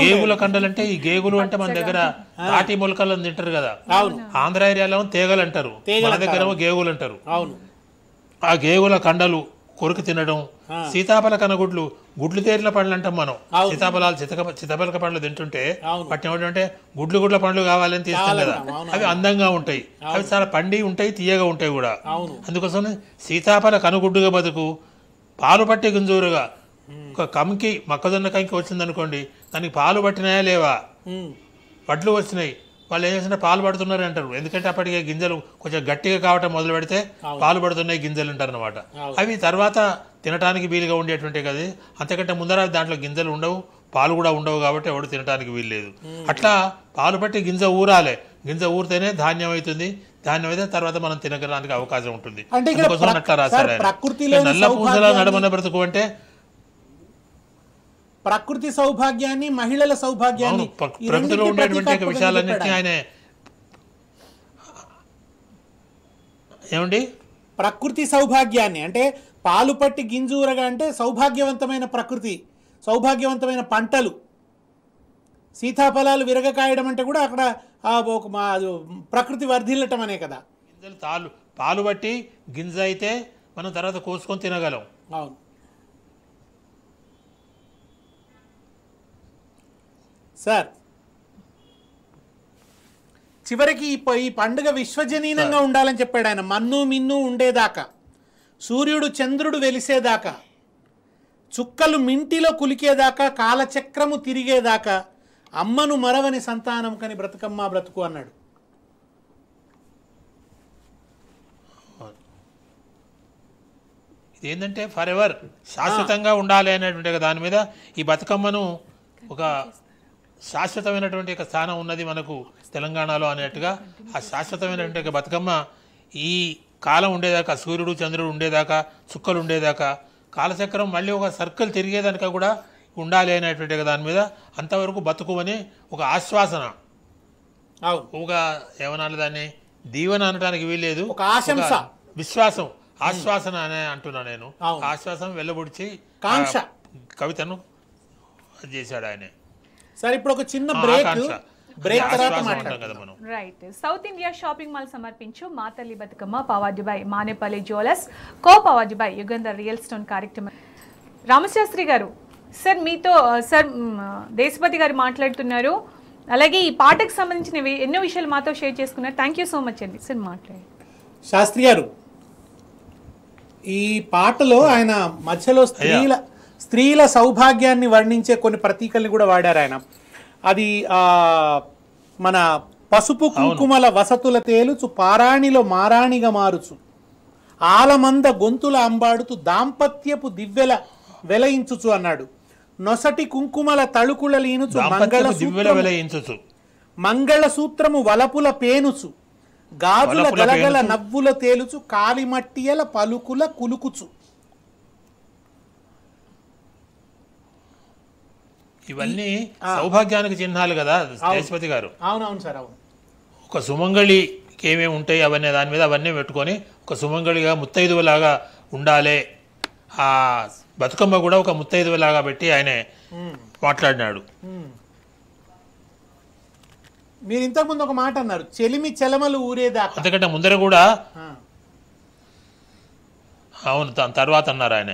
గేగుల కండలు అంటే, ఈ గేగులు అంటే మన దగ్గర తాటి మొలకలను తింటారు కదా, ఆంధ్ర ఏరియాలో తేగలు అంటారు, మన దగ్గర గేగులు అంటారు. ఆ గేగుల కండలు కొరికి తినడం, సీతాఫల కనగుడ్లు, గుడ్లు తేరిన పండ్లు అంటాం మనం. సీతాఫలాలు సీతాఫలక పండ్లు తింటుంటే వాటిని ఏమిటంటే గుడ్ల పండ్లు కావాలని తీస్తాం కదా, అవి అందంగా ఉంటాయి, అవి చాలా పండి ఉంటాయి, తీయగా ఉంటాయి కూడా. అందుకోసం సీతాఫల కనుగుడ్డుగా బతుకు, పాలు పట్టి గుంజూరుగా. ఒక కంకి, మొక్కజొన్న కంకి వచ్చిందనుకోండి, దానికి పాలు పట్టినాయా లేవా, వడ్లు వచ్చినాయి, వాళ్ళు ఏం చేసినా పాలు పడుతున్నారు అంటారు. ఎందుకంటే అప్పటికే గింజలు కొంచెం గట్టిగా కావటం మొదలు పెడితే పాలు పడుతున్నాయి గింజలు అంటారు అనమాట. అవి తర్వాత తినడానికి వీలుగా ఉండేటువంటి కదా, అంతకంటే ముందర దాంట్లో గింజలు ఉండవు, పాలు కూడా ఉండవు, కాబట్టి ఎవడు తినడానికి వీల్లేదు. అట్లా పాలు పట్టి గింజ ఊరాలి, గింజ ఊరితేనే ధాన్యం అవుతుంది, ధాన్యం అయితే తర్వాత మనం తినడానికి అవకాశం ఉంటుంది. అందుకోసం అట్లా రాశారు. నల్ల పూసల నడమన బ్రతుకు అంటే ప్రకృతి సౌభాగ్యాన్ని, మహిళల సౌభాగ్యాన్ని, ప్రకృతిలో ఉండేటువంటి విషయాలన్నింటినీ ఆయన ఏమండి ప్రకృతి సౌభాగ్యాన్ని అంటే పాలు పట్టి గింజూరగా అంటే సౌభాగ్యవంతమైన ప్రకృతి, సౌభాగ్యవంతమైన పంటలు, సీతాఫలాలు విరగకాయడం అంటే కూడా అక్కడ ప్రకృతి వర్ధిల్లటం అనే కదా. గింజలు పాలు పట్టి గింజ అయితే మనం తర్వాత కోసుకొని తినగలం. అవును సార్. చివరికి ఈ పండుగ విశ్వజనీనంగా ఉండాలని చెప్పాడు ఆయన. మన్ను మిన్ను ఉండేదాకా, సూర్యుడు చంద్రుడు వెలిసేదాకా, చుక్కలు మింటిలో కులికేదాకా, కాలచక్రము తిరిగేదాకా అమ్మను మరవని సంతానం కని బ్రతుకమ్మ బ్రతుకు అన్నాడు. ఏంటంటే ఫర్ ఎవర్ శాశ్వతంగా ఉండాలి అనేటువంటి దాని మీద ఈ బతుకమ్మను ఒక శాశ్వతమైనటువంటి ఒక స్థానం ఉన్నది మనకు తెలంగాణలో అనేట్టుగా ఆ శాశ్వతమైనటువంటి బతుకమ్మ ఈ కాలం ఉండేదాకా సూర్యుడు చంద్రుడు ఉండేదాకా చుక్కలు ఉండేదాకా కాలచక్రం మళ్ళీ ఒక సర్కిల్ తిరిగేదానిక కూడా ఉండాలి అనేటువంటి దాని మీద అంతవరకు బతుకుమని ఒక ఆశ్వాసన, ఒక ఏమనాలి దాన్ని దీవెన అనడానికి వీల్లేదు, ఒక ఆశంస, విశ్వాసం, ఆశ్వాసన అనే అంటున్నా నేను. ఆశ్వాసం వెళ్ళబుడిచి కాంక్ష కవితను చేశాడు ఆయన. సరే ఇప్పుడు ఒక చిన్న బ్రేక్ తర్వాత మాట్లాడదాం. Right. South India shopping mall సమర్పించు మా తల్లి Bathukamma powered by Manepalli jewellers co powered by Yugandhar real stone కార్యక్రమం. రామశాస్త్రి గారు, సార్ మీతో సార్ దేశపతి గారు మాట్లాడుతున్నారు. అలాగే ఈ పాటకు సంబంధించిన ఎన్నో విషయాలు మాతో షేర్ చేసుకున్నారు. థ్యాంక్ యూ సో మచ్ అండి. సార్ మాట్లాడండి. శాస్త్రి గారు, ఈ పాటలో ఆయన మధ్యలో స్త్రీల సౌభాగ్యాన్ని వర్ణించే కొన్ని ప్రతీకల్ని కూడా వాడారు ఆయన. అది మన పసుపు కుంకుమల వసతుల తేలుచు పారాణిలో మారాణిగా మారుచు ఆలమంద గొంతుల అంబాడుతూ దాంపత్యపు దివ్వెల వెలయించుచు అన్నాడు. నొసటి కుంకుమల తళుకుల లీనుచు మంగళసూత్రము వలపుల పేనుచు గాజుల గలగల నవ్వుల తేలుచు కాలిమట్టియల పలుకుల కులుకుచు. ఇవన్నీ సౌభాగ్యానికి చిహ్నాలు కదా దేశపతి గారు. అవునవును సార్, అవును. ఒక సుమంగళికి ఏమేమి ఉంటాయి అవన్నీ దాని మీద అవన్నీ పెట్టుకొని ఒక సుమంగళిగా ముత్తైదువలాగా ఉండాలి. ఆ బతుకమ్మ కూడా ఒక ముత్తైదువలాగా పెట్టి ఆయనే మాట్లాడినాడు. మీరు ఇంతకుముందు ఒక మాట అన్నారు, చెలిమి చెలమలు ఊరేదాకా. అంతకంటే ముందర కూడా అవును, దాని తర్వాత అన్నారు ఆయన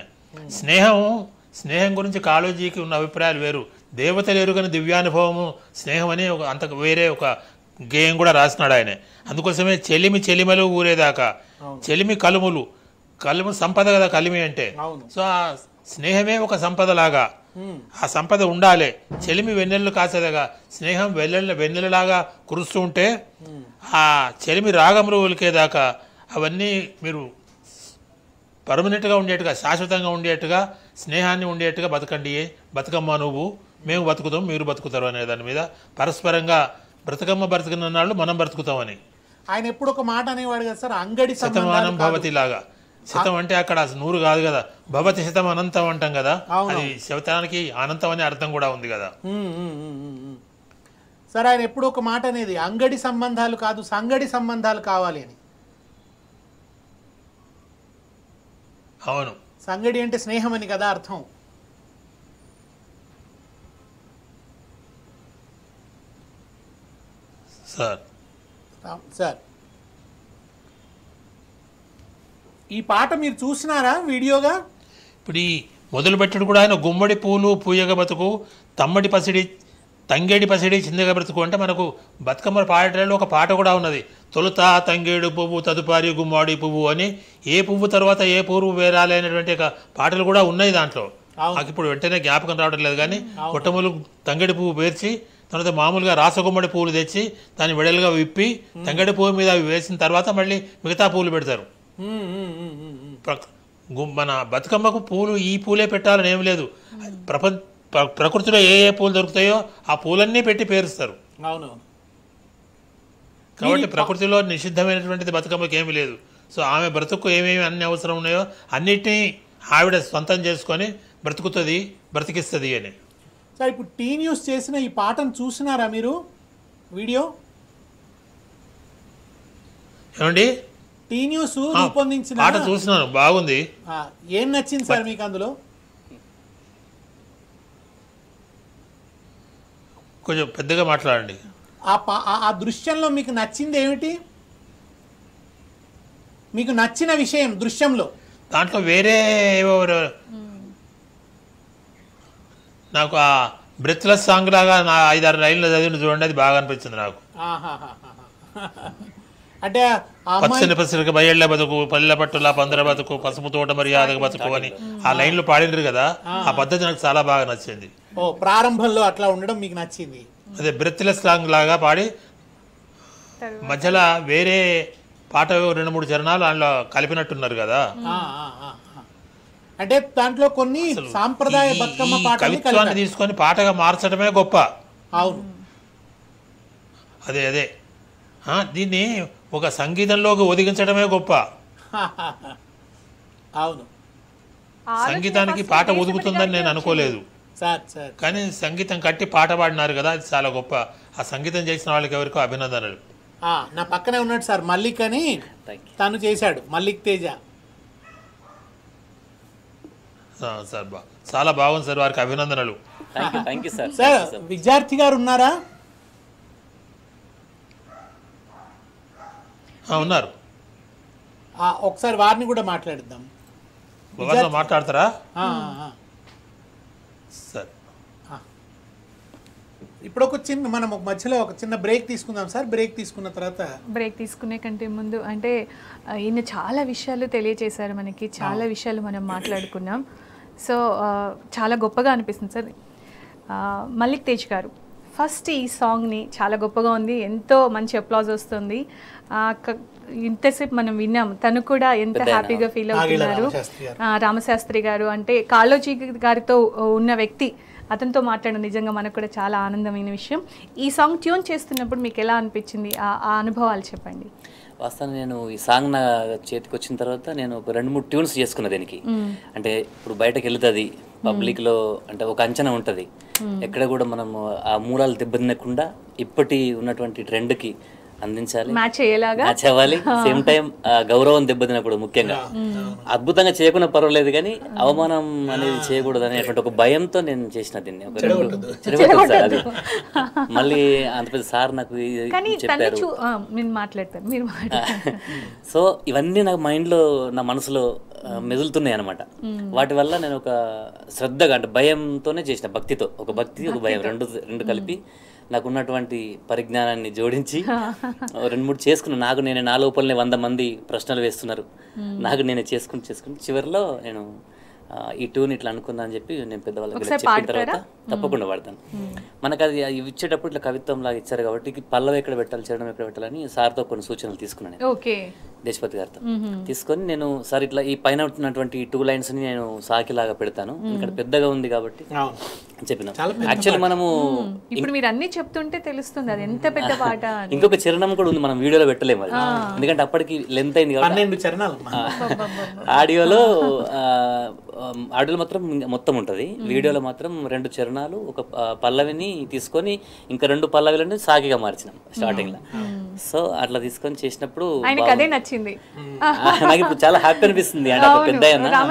స్నేహం గురించి కాళోజీకి ఉన్న అభిప్రాయాలు వేరు. దేవతలు ఎరుగని దివ్యానుభవము స్నేహం అని ఒక అంత వేరే ఒక గేయం కూడా రాసినాడు ఆయన. అందుకోసమే చెలిమలు ఊరేదాకా, చెలిమి కలుము సంపద కదా కలిమి అంటే. సో ఆ స్నేహమే ఒక సంపదలాగా, ఆ సంపద ఉండాలి. చెలిమి వెన్నెళ్ళు కాసేదగా, స్నేహం వెన్నెలలాగా కురుస్తూ ఉంటే ఆ చెలిమి రాగములు ఉలికేదాకా అవన్నీ మీరు పర్మనెంట్గా ఉండేట్టుగా, శాశ్వతంగా ఉండేట్టుగా, స్నేహాన్ని ఉండేట్టుగా బతకండి. బతుకమ్మ నువ్వు, మేము బతుకుతాం, మీరు బతుకుతారు అనే దాని మీద పరస్పరంగా బ్రతకమ్మ బ్రతుకున్నాళ్ళు మనం బ్రతుకుతామని ఆయన ఎప్పుడు ఒక మాట అనేవాడు కదా సార్, అంగడి శతమానం భవతి లాగా. శతం అంటే అక్కడ 100 కాదు కదా, భవతి శతం అనంతం అంటాం కదా, అది శతానికి అనంతం అనే అర్థం కూడా ఉంది కదా. సరే ఆయన ఎప్పుడు ఒక మాట అనేది, అంగడి సంబంధాలు కాదు సంగడి సంబంధాలు కావాలి అని. అవును, సంగడి అంటే స్నేహం అని కదా అర్థం. సార్ ఈ పాట మీరు చూసినారా వీడియోగా? ఇప్పుడు ఈ మొదలు పెట్టడు కూడా ఆయన గుమ్మడి పూలు పూయగ బతుకు, తమ్మడి పసిడి తంగేడి పసిడి చిందగ బ్రతుకు అంటే మనకు బతుకమ్మ పాటలలో ఒక పాట కూడా ఉన్నది. తొలుత తంగేడు పువ్వు తదుపరి గుమ్మడి పువ్వు అని, ఏ పువ్వు తర్వాత ఏ పువ్వు వేరాలి అనేటువంటి పాటలు కూడా ఉన్నాయి దాంట్లో. నాకు ఇప్పుడు వెంటనే జ్ఞాపకం రావడం లేదు, కానీ కొట్టములు తంగేడి పువ్వు పేర్చి తర్వాత మామూలుగా రాసగుమ్మడి పువ్వులు తెచ్చి దాన్ని వెడలుగా విప్పి తంగడి పువ్వు మీద అవి వేసిన తర్వాత మళ్ళీ మిగతా పువ్వులు పెడతారు. మన బతుకమ్మకు పూలు ఈ పూలే పెట్టాలని ఏం లేదు. ప్రకృతిలో ఏ ఏ పూలు దొరుకుతాయో ఆ పూలన్నీ పెట్టి పేరుస్తారు. కాబట్టి ప్రకృతిలో నిషిద్ధమైనటువంటిది బతుకమ్మకి ఏమి లేదు. సో ఆమె బ్రతుకు ఏమేమి అన్ని అవసరం ఉన్నాయో అన్నిటినీ ఆవిడ సొంతం చేసుకొని బ్రతుకుతుంది, బ్రతికిస్తుంది అని. సార్ ఇప్పుడు టీ న్యూస్ చేసిన ఈ పాటను చూసినారా మీరు వీడియో? ఏమండి, టీ న్యూస్ రూపొందించిన పాట చూసినాను, బాగుంది. ఏం నచ్చింది సార్ మీకు అందులో? కొంచెం పెద్దగా మాట్లాడండి. ఆ దృశ్యంలో మీకు నచ్చింది ఏమిటి? మీకు నచ్చిన విషయం దృశ్యంలో? దాంట్లో వేరే నాకు ఆ బ్రెత్లెస్ సాంగ్ లాగా 5-6 లైన్లు చదివిన చూడండి, అది బాగా అనిపించింది నాకు. అంటే పచ్చని పసిరిక బయళ్ళ బతుకు, పల్లె పట్టుల పందర బతుకు, పసుపు తోట మర్యాద బతుకు అని ఆ లైన్లు పాడిండ్రు కదా, ఆ పద్ధతి నాకు చాలా బాగా నచ్చింది. ప్రారంభంలో అట్లా ఉండడం మీకు నచ్చింది? అదే బ్రెత్లెస్ సాంగ్ లాగా పాడి మధ్యలో వేరే పాట 2-3 చరణాలు అందులో కలిపినట్టున్నారు కదా. అంటే దాంట్లో కొన్ని సాంప్రదాయ బతుకమ్మ పాటలు కవిత్వాన్ని తీసుకొని పాటగా మార్చడమే గొప్ప. అవును, అదే దీన్ని ఒక సంగీతంలోకి ఒదిగించడమే గొప్ప. అవును, సంగీతానికి పాట ఒదుగుతుందని నేను అనుకోలేదు, సార్ కానీ సంగీతం కట్టి పాట పాడినారు కదా, అది చాలా గొప్ప. ఆ సంగీతం చేసిన వాళ్ళకి ఎవరికో అభినందనలు. నా పక్కనే ఉన్నాడు సార్ మల్లిక్ అని, తను చేశాడు, మల్లిక్ తేజ. సార్ చాలా బాగుంది సార్, వారికి అభినందనలు. సార్ విద్యార్థి గారు ఉన్నారా? ఉన్నారు, ఒకసారి వారిని కూడా మాట్లాడిద్దాం. మాట్లాడతారా? సార్ ఇప్పుడు మనం మధ్యలో ఒక చిన్న బ్రేక్ తీసుకుందాం సార్. బ్రేక్ తీసుకున్న తర్వాత బ్రేక్ తీసుకునే కంటే ముందు అంటే ఈయన చాలా విషయాలు తెలియచేశారు మనకి, చాలా విషయాలు మనం మాట్లాడుకున్నాం. సో చాలా గొప్పగా అనిపిస్తుంది సార్. మల్లిక్ తేజ్ గారు, ఫస్ట్ ఈ సాంగ్ని చాలా గొప్పగా ఉంది, ఎంతో మంచి అప్లాజ్ వస్తుంది. ఇంతసేపు మనం విన్నాం, తను కూడా ఎంత హ్యాపీగా ఫీల్ అవుతున్నారు. రామశాస్త్రి గారు అంటే కాళోజీ గారితో ఉన్న వ్యక్తి, అతనితో మాట్లాడడం నిజంగా మనకు కూడా చాలా ఆనందమైన విషయం. ఈ సాంగ్ ట్యూన్ చేస్తున్నప్పుడు మీకు ఎలా అనిపించింది, ఆ అనుభవాలు చెప్పండి. వాస్తవాన్ని నేను ఈ సాంగ్ నా చేతికి వచ్చిన తర్వాత నేను ఒక 2-3 ట్యూన్స్ చేసుకున్నా దీనికి. అంటే ఇప్పుడు బయటకు వెళ్తుంది పబ్లిక్లో, అంటే ఒక అంచనా ఉంటుంది, ఎక్కడ కూడా మనం ఆ మూలాలు దెబ్బతినకుండా ఇప్పటి ఉన్నటువంటి ట్రెండ్కి అందించాలి, మ్యాచ్ అవ్వాలి. సేమ్ టైం గౌరవం దెబ్బతినప్పుడు ముఖ్యంగా అద్భుతంగా చేయకుండా పర్వాలేదు, కానీ అవమానం అనేది చేయకూడదు అనేటువంటి ఒక భయంతో నేను చేసిన దీన్ని. అది మళ్ళీ అంత పెద్ద సార్ నాకు చెప్పారు. సో ఇవన్నీ నాకు మైండ్లో, నా మనసులో మెదులుతున్నాయి అనమాట. వాటి వల్ల నేను ఒక శ్రద్ధగా, అంటే భయంతోనే చేసిన, భక్తితో, ఒక భక్తి ఒక భయం రెండు కలిపి నాకున్నటువంటి పరిజ్ఞానాన్ని జోడించి 2-3 చేసుకున్నాను. నాకు నేనే, నా లోపలనే 100 మంది ప్రశ్నలు వేస్తున్నారు, నాకు నేనే చేసుకుని చివరిలో నేను ఈ ట్యూన్ ఇట్లా అనుకున్నా అని చెప్పి నేను పెద్దవాళ్ళకి చెప్పిన తర్వాత తప్పకుండా పాడతాను. మనకు అది ఇచ్చేటప్పుడు ఇట్లా కవిత్వం లాగా ఇచ్చారు కాబట్టి పల్లవి ఎక్కడ పెట్టాలి, చరణం ఎక్కడ పెట్టాలని సార్తో కొన్ని సూచనలు తీసుకున్నాను, దేశపతి గారితో తీసుకొని. నేను సార్ ఇట్లా ఈ పైన ఉన్నటువంటి 2 లైన్స్ ని నేను సాకిలాగా పెడతాను, ఇక్కడ పెద్దగా ఉంది కాబట్టి చెప్పిన. యాక్చువల్లీ మనము ఇప్పుడు మీరు అన్ని చెప్తుంటే తెలుస్తుంది అది ఎంత పెద్ద పాట. ఇంకొక చరణం కూడా ఉంది, మనం వీడియోలో పెట్టలేము అది, ఎందుకంటే అప్పటికి లెంత్ అయింది కాబట్టి. 12 చరణాలు ఆడియోలో మాత్రం మొత్తం ఉంటుంది, వీడియోలో మాత్రం 2 చరణాలు, ఒక పల్లవిని తీసుకొని ఇంకా 2 పల్లవిలను సాగిగా మార్చినాం స్టార్టింగ్ లో. సో అట్లా తీసుకొని చేసినప్పుడు నాకు ఇప్పుడు చాలా హ్యాపీ అనిపిస్తుంది. అంటే పెద్ద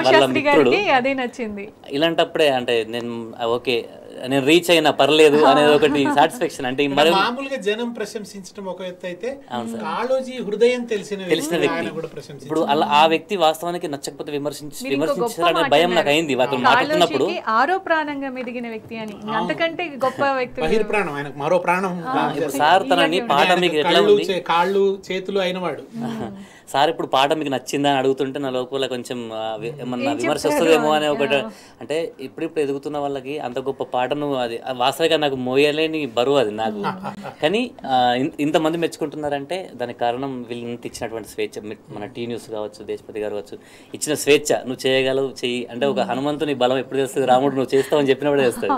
వాళ్ళ మిత్రుడు ఇలాంటప్పుడే, అంటే నేను ఓకే నేను రీచ్ అయినా పర్లేదు అనేది ఒకటి సాటిస్ఫాక్షన్. అంటే మరి మామూలుగా జనం ప్రశంసించడం ఒక ఎత్తు అయితే, కాళోజీ హృదయం తెలిసిన వ్యక్తి ఇప్పుడు అలా ఆ వ్యక్తి వాస్తవానికి నచ్చకపోతే విమర్శించాలనే భయం నాకు అయింది అతను మాట్లాడుతున్నప్పుడు. ఆరో ప్రాణంగా మెదిగిన వ్యక్తి అని, అంతకంటే గొప్ప వ్యక్తి, బహిర్ప్రాణం, ఆయనకు మరో ప్రాణం. సార్ తనని పాట మీకు ఎట్లా ఉంది, కాళ్ళు చేతులు అయినవాడు. సార్ ఇప్పుడు పాట మీకు నచ్చిందా అని అడుగుతుంటే నా లోపల కొంచెం ఏమన్నా విమర్శ వస్తుందేమో అనే ఒకటి, అంటే ఇప్పుడు ఎదుగుతున్న వాళ్ళకి అంత గొప్ప పాటను అది వాస్తవంగా నాకు మోయలేని బరువు అది నాకు. కానీ ఇంతమంది మెచ్చుకుంటున్నారంటే దానికి కారణం వీళ్ళు ఇంత ఇచ్చినటువంటి స్వేచ్ఛ. మన టీ న్యూస్ కావచ్చు, దేశపతి గారు కావచ్చు, ఇచ్చిన స్వేచ్ఛ, నువ్వు చేయగలవు చెయ్యి, అంటే ఒక హనుమంతుని బలం ఎప్పుడు తెలుస్తుంది, రాముడు నువ్వు చేస్తావని చెప్పినప్పుడే తెలుస్తుంది.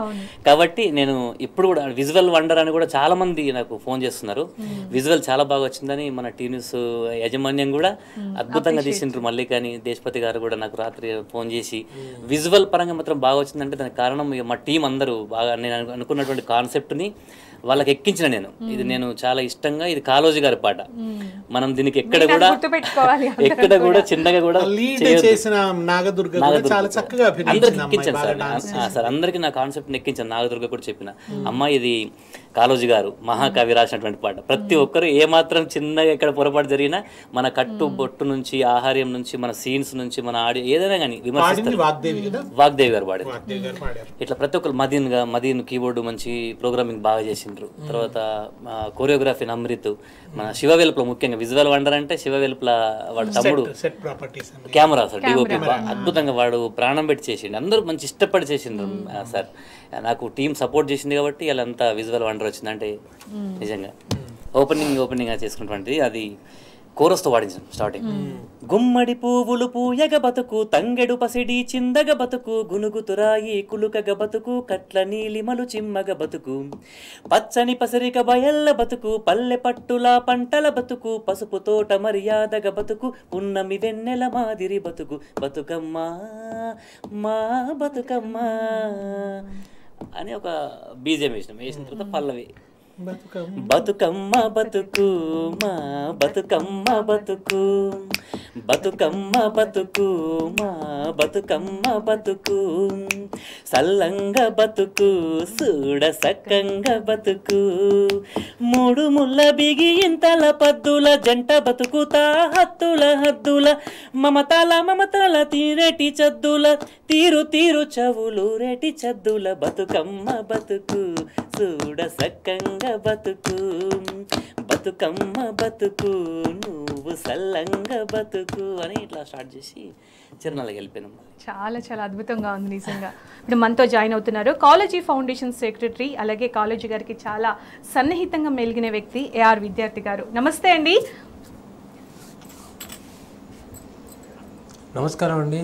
కాబట్టి నేను ఇప్పుడు కూడా విజువల్ వండర్ అని కూడా చాలా మంది నాకు ఫోన్ చేస్తున్నారు, విజువల్ చాలా బాగా వచ్చిందని. మన టీ న్యూస్ యాజమాన్యం కూడా అద్భుతంగా తీసిండ్రు, మళ్ళీ కానీ దేశపతి గారు కూడా నాకు రాత్రి ఫోన్ చేసి విజువల్ పరంగా మాత్రం బాగా వచ్చిందంటే దానికి కారణం మా టీం అందరూ బాగా, నేను అనుకున్నటువంటి కాన్సెప్ట్ని వాళ్ళకి ఎక్కించిన నేను. ఇది నేను చాలా ఇష్టంగా, ఇది కాళోజీ గారి పాట, మనం దీనికి ఎక్కడ కూడా చిన్నగా కూడా అందరికి ఎక్కించాను సార్, అందరికి నా కాన్సెప్ట్ ఎక్కించాను. నాగదుర్గ కూడా చెప్పిన, అమ్మ ఇది కాళోజీ గారు మహాకవి రాసినటువంటి పాట, ప్రతి ఒక్కరు ఏమాత్రం చిన్నగా ఎక్కడ పొరపాటు జరిగినా మన కట్టు బొట్టు నుంచి, ఆహార్యం నుంచి, మన సీన్స్ నుంచి, మన ఆడియో ఏదైనా కానీ విమర్శిస్తారు. వాగ్దేవి గారు పాడారు ఇట్లా ప్రతి ఒక్కరు. మదీన్ కీబోర్డు మంచి ప్రోగ్రామింగ్ బాగా చేసిండ్రు. తర్వాత కోరియోగ్రఫీ అమృత్, మన శివవెలుపుల ముఖ్యంగా విజువల్ వండర్ అంటే శివవెలుపుల వాడు తమ్ముడు కెమెరా సార్, డిఓపి అద్భుతంగా వాడు ప్రాణం పెట్టి చేసిండు, అందరూ మంచి ఇష్టపడి చేసిండ్రు సార్. నాకు టీం సపోర్ట్ చేసింది కాబట్టి ఇలా విజువల్ వండర్ వచ్చిందంటే నిజంగా ఓపెనింగ్ చేసుకున్నటువంటి అది కోరస్తో వాడించాం స్టార్టింగ్. గుమ్మడి పువ్వులు పూయగ బతుకు, తంగెడు పసిడి చిందగ బతుకు, గునుగుతురాయి కులుకగ బతుకు, కట్ల నీలిమలు చిమ్మగ బతుకు, పచ్చని పసరిక బయల్ల బతుకు, పల్లె పట్టుల పంటల బతుకు, పసుపు తోట మర్యాదగ బతుకు, ఉన్నమి వెన్నెల మాదిరి బతుకు, బతుకమ్మ మా బతుకమ్మ అని ఒక బీజం వేసిన తర్వాత పల్లవి. బతుకమ్మ బతుకు మా బతుకమ్మ బతుకు, బతుకమ్మ బతుకు మా బతుకమ్మ బతుకు, సల్లంగ బతుకు సూడ సక్కంగ బతుకు, మూడు ముళ్ళ బిగి ఇంతల పద్దుల జంట బతుకుతా హత్తుల హద్దుల, మమతల తీరేటి చద్దుల, తీరు తీరు చవులు రేటి చద్దుల, బతుకమ్మ బతుకు చూడ సక్కంగ బతుకు, బతుకమ్మ బతుకు నువ్వు సల్లంగ బతుకు అని ఇట్లా స్టార్ట్ చేసి చిరునాళ్ళకి వెళ్ళిపోయినాం. చాలా చాలా అద్భుతంగా ఉంది నిజంగా. ఇప్పుడు మనతో జాయిన్ అవుతున్నారు కాలేజీ ఫౌండేషన్ సెక్రటరీ, అలాగే కాలేజీ గారికి చాలా సన్నిహితంగా మెలిగిన వ్యక్తి ఏఆర్ విద్యార్థి గారు. నమస్తే అండి. నమస్కారం అండి.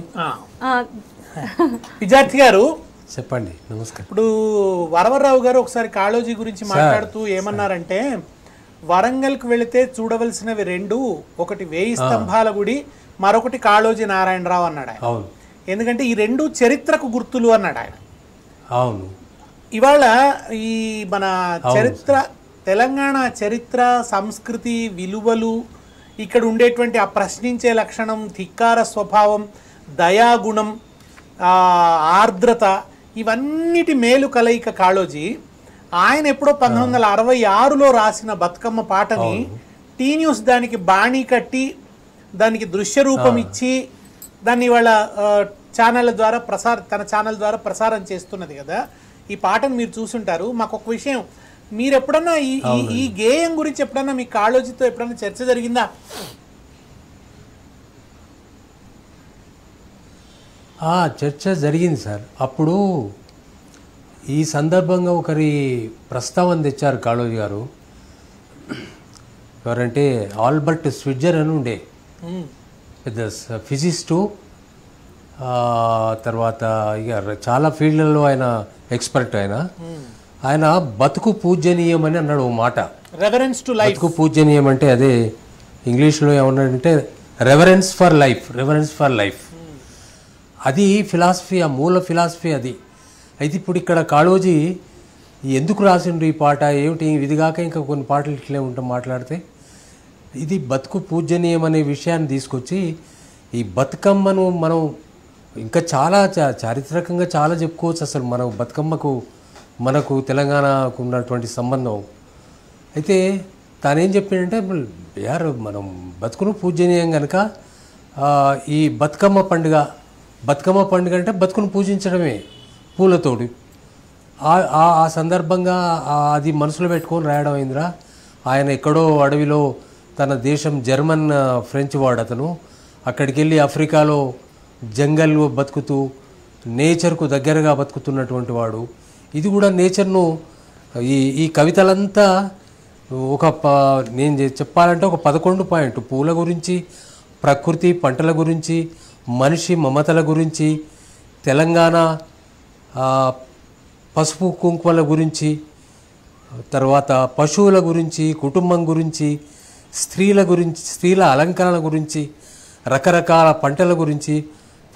విద్యార్థి గారు చెప్పండి. నమస్కారం. ఇప్పుడు వరవరరావు గారు ఒకసారి కాళోజీ గురించి మాట్లాడుతూ ఏమన్నారంటే, వరంగల్కి వెళితే చూడవలసినవి రెండు, ఒకటి 1000 స్తంభాల గుడి, మరొకటి కాళోజీ నారాయణరావు అన్నాడు ఆయన. అవును. ఎందుకంటే ఈ రెండు చరిత్రకు గుర్తులు అన్నాడు ఆయన. అవును. ఇవాళ ఈ మన చరిత్ర, తెలంగాణ చరిత్ర, సంస్కృతి, విలువలు, ఇక్కడ ఉండేటువంటి ఆ ప్రశ్నించే లక్షణం, ధిక్కార స్వభావం, దయాగుణం, ఆర్ద్రత, ఇవన్నిటి మేలు కలయిక కాళోజీ. ఆయన ఎప్పుడో 1966లో రాసిన బతుకమ్మ పాటని టీ న్యూస్ దానికి బాణీ కట్టి దానికి దృశ్య రూపం ఇచ్చి దాన్ని ఇవాళ ఛానళ్ళ ద్వారా తన ఛానల్ ద్వారా ప్రసారం చేస్తున్నది కదా. ఈ పాటను మీరు చూసుంటారు. మాకు ఒక విషయం, మీరు ఎప్పుడన్నా ఈ గేయం గురించి ఎప్పుడన్నా మీ కాళోజీతో ఎప్పుడన్నా చర్చ జరిగిందా? చర్చ జరిగింది సార్. అప్పుడు ఈ సందర్భంగా ఒకరి ప్రస్తావన తెచ్చారు కాళోజీ గారు. ఎవరంటే ఆల్బర్ట్ స్విట్జర్ అని ఉండే పెద్ద ఫిజిస్టు, తర్వాత ఇక చాలా ఫీల్డ్లలో ఆయన ఎక్స్పర్ట్. ఆయన బతుకు పూజనీయం అని అన్నాడు ఓ మాట. Reverence to life. బతుకు పూజనీయం అంటే అదే ఇంగ్లీష్లో ఏమన్నాడంటే reverence for life, reverence for life. అది ఫిలాసఫీ, ఆ మూల ఫిలాసఫీ అది. అయితే ఇప్పుడు ఇక్కడ కాళోజీ ఎందుకు రాసిండ్రు ఈ పాట ఏమిటి, ఇదిగాక ఇంకా కొన్ని పాటలు ఇట్లే ఉంటాం మాట్లాడితే, ఇది బతుకు పూజనీయం అనే విషయాన్ని తీసుకొచ్చి ఈ బతుకమ్మను మనం ఇంకా చాలా చారిత్రకంగా చాలా చెప్పుకోవచ్చు. అసలు మనం బతుకమ్మకు మనకు తెలంగాణకు ఉన్నటువంటి సంబంధం. అయితే తానేం చెప్పిందంటే, మనం బతుకును పూజనీయం కనుక ఈ బతుకమ్మ పండుగ అంటే బతుకును పూజించడమే పూలతోడు. ఆ సందర్భంగా అది మనసులో పెట్టుకొని రాయడం అయిందిరా. ఆయన ఎక్కడో అడవిలో, తన దేశం జర్మన్ ఫ్రెంచ్ వాడు అతను, అక్కడికి వెళ్ళి ఆఫ్రికాలో జంగల్లో బతుకుతూ నేచర్కు దగ్గరగా బతుకుతున్నటువంటి వాడు. ఇది కూడా నేచర్ను ఈ కవితలంతా నేను చెప్పాలంటే ఒక 11 పాయింట్ పూల గురించి, ప్రకృతి, పంటల గురించి, మనిషి మమతల గురించి, తెలంగాణ పసుపు కుంకుమల గురించి, తర్వాత పశువుల గురించి, కుటుంబం గురించి, స్త్రీల గురించి, స్త్రీల అలంకరణ గురించి, రకరకాల పంటల గురించి,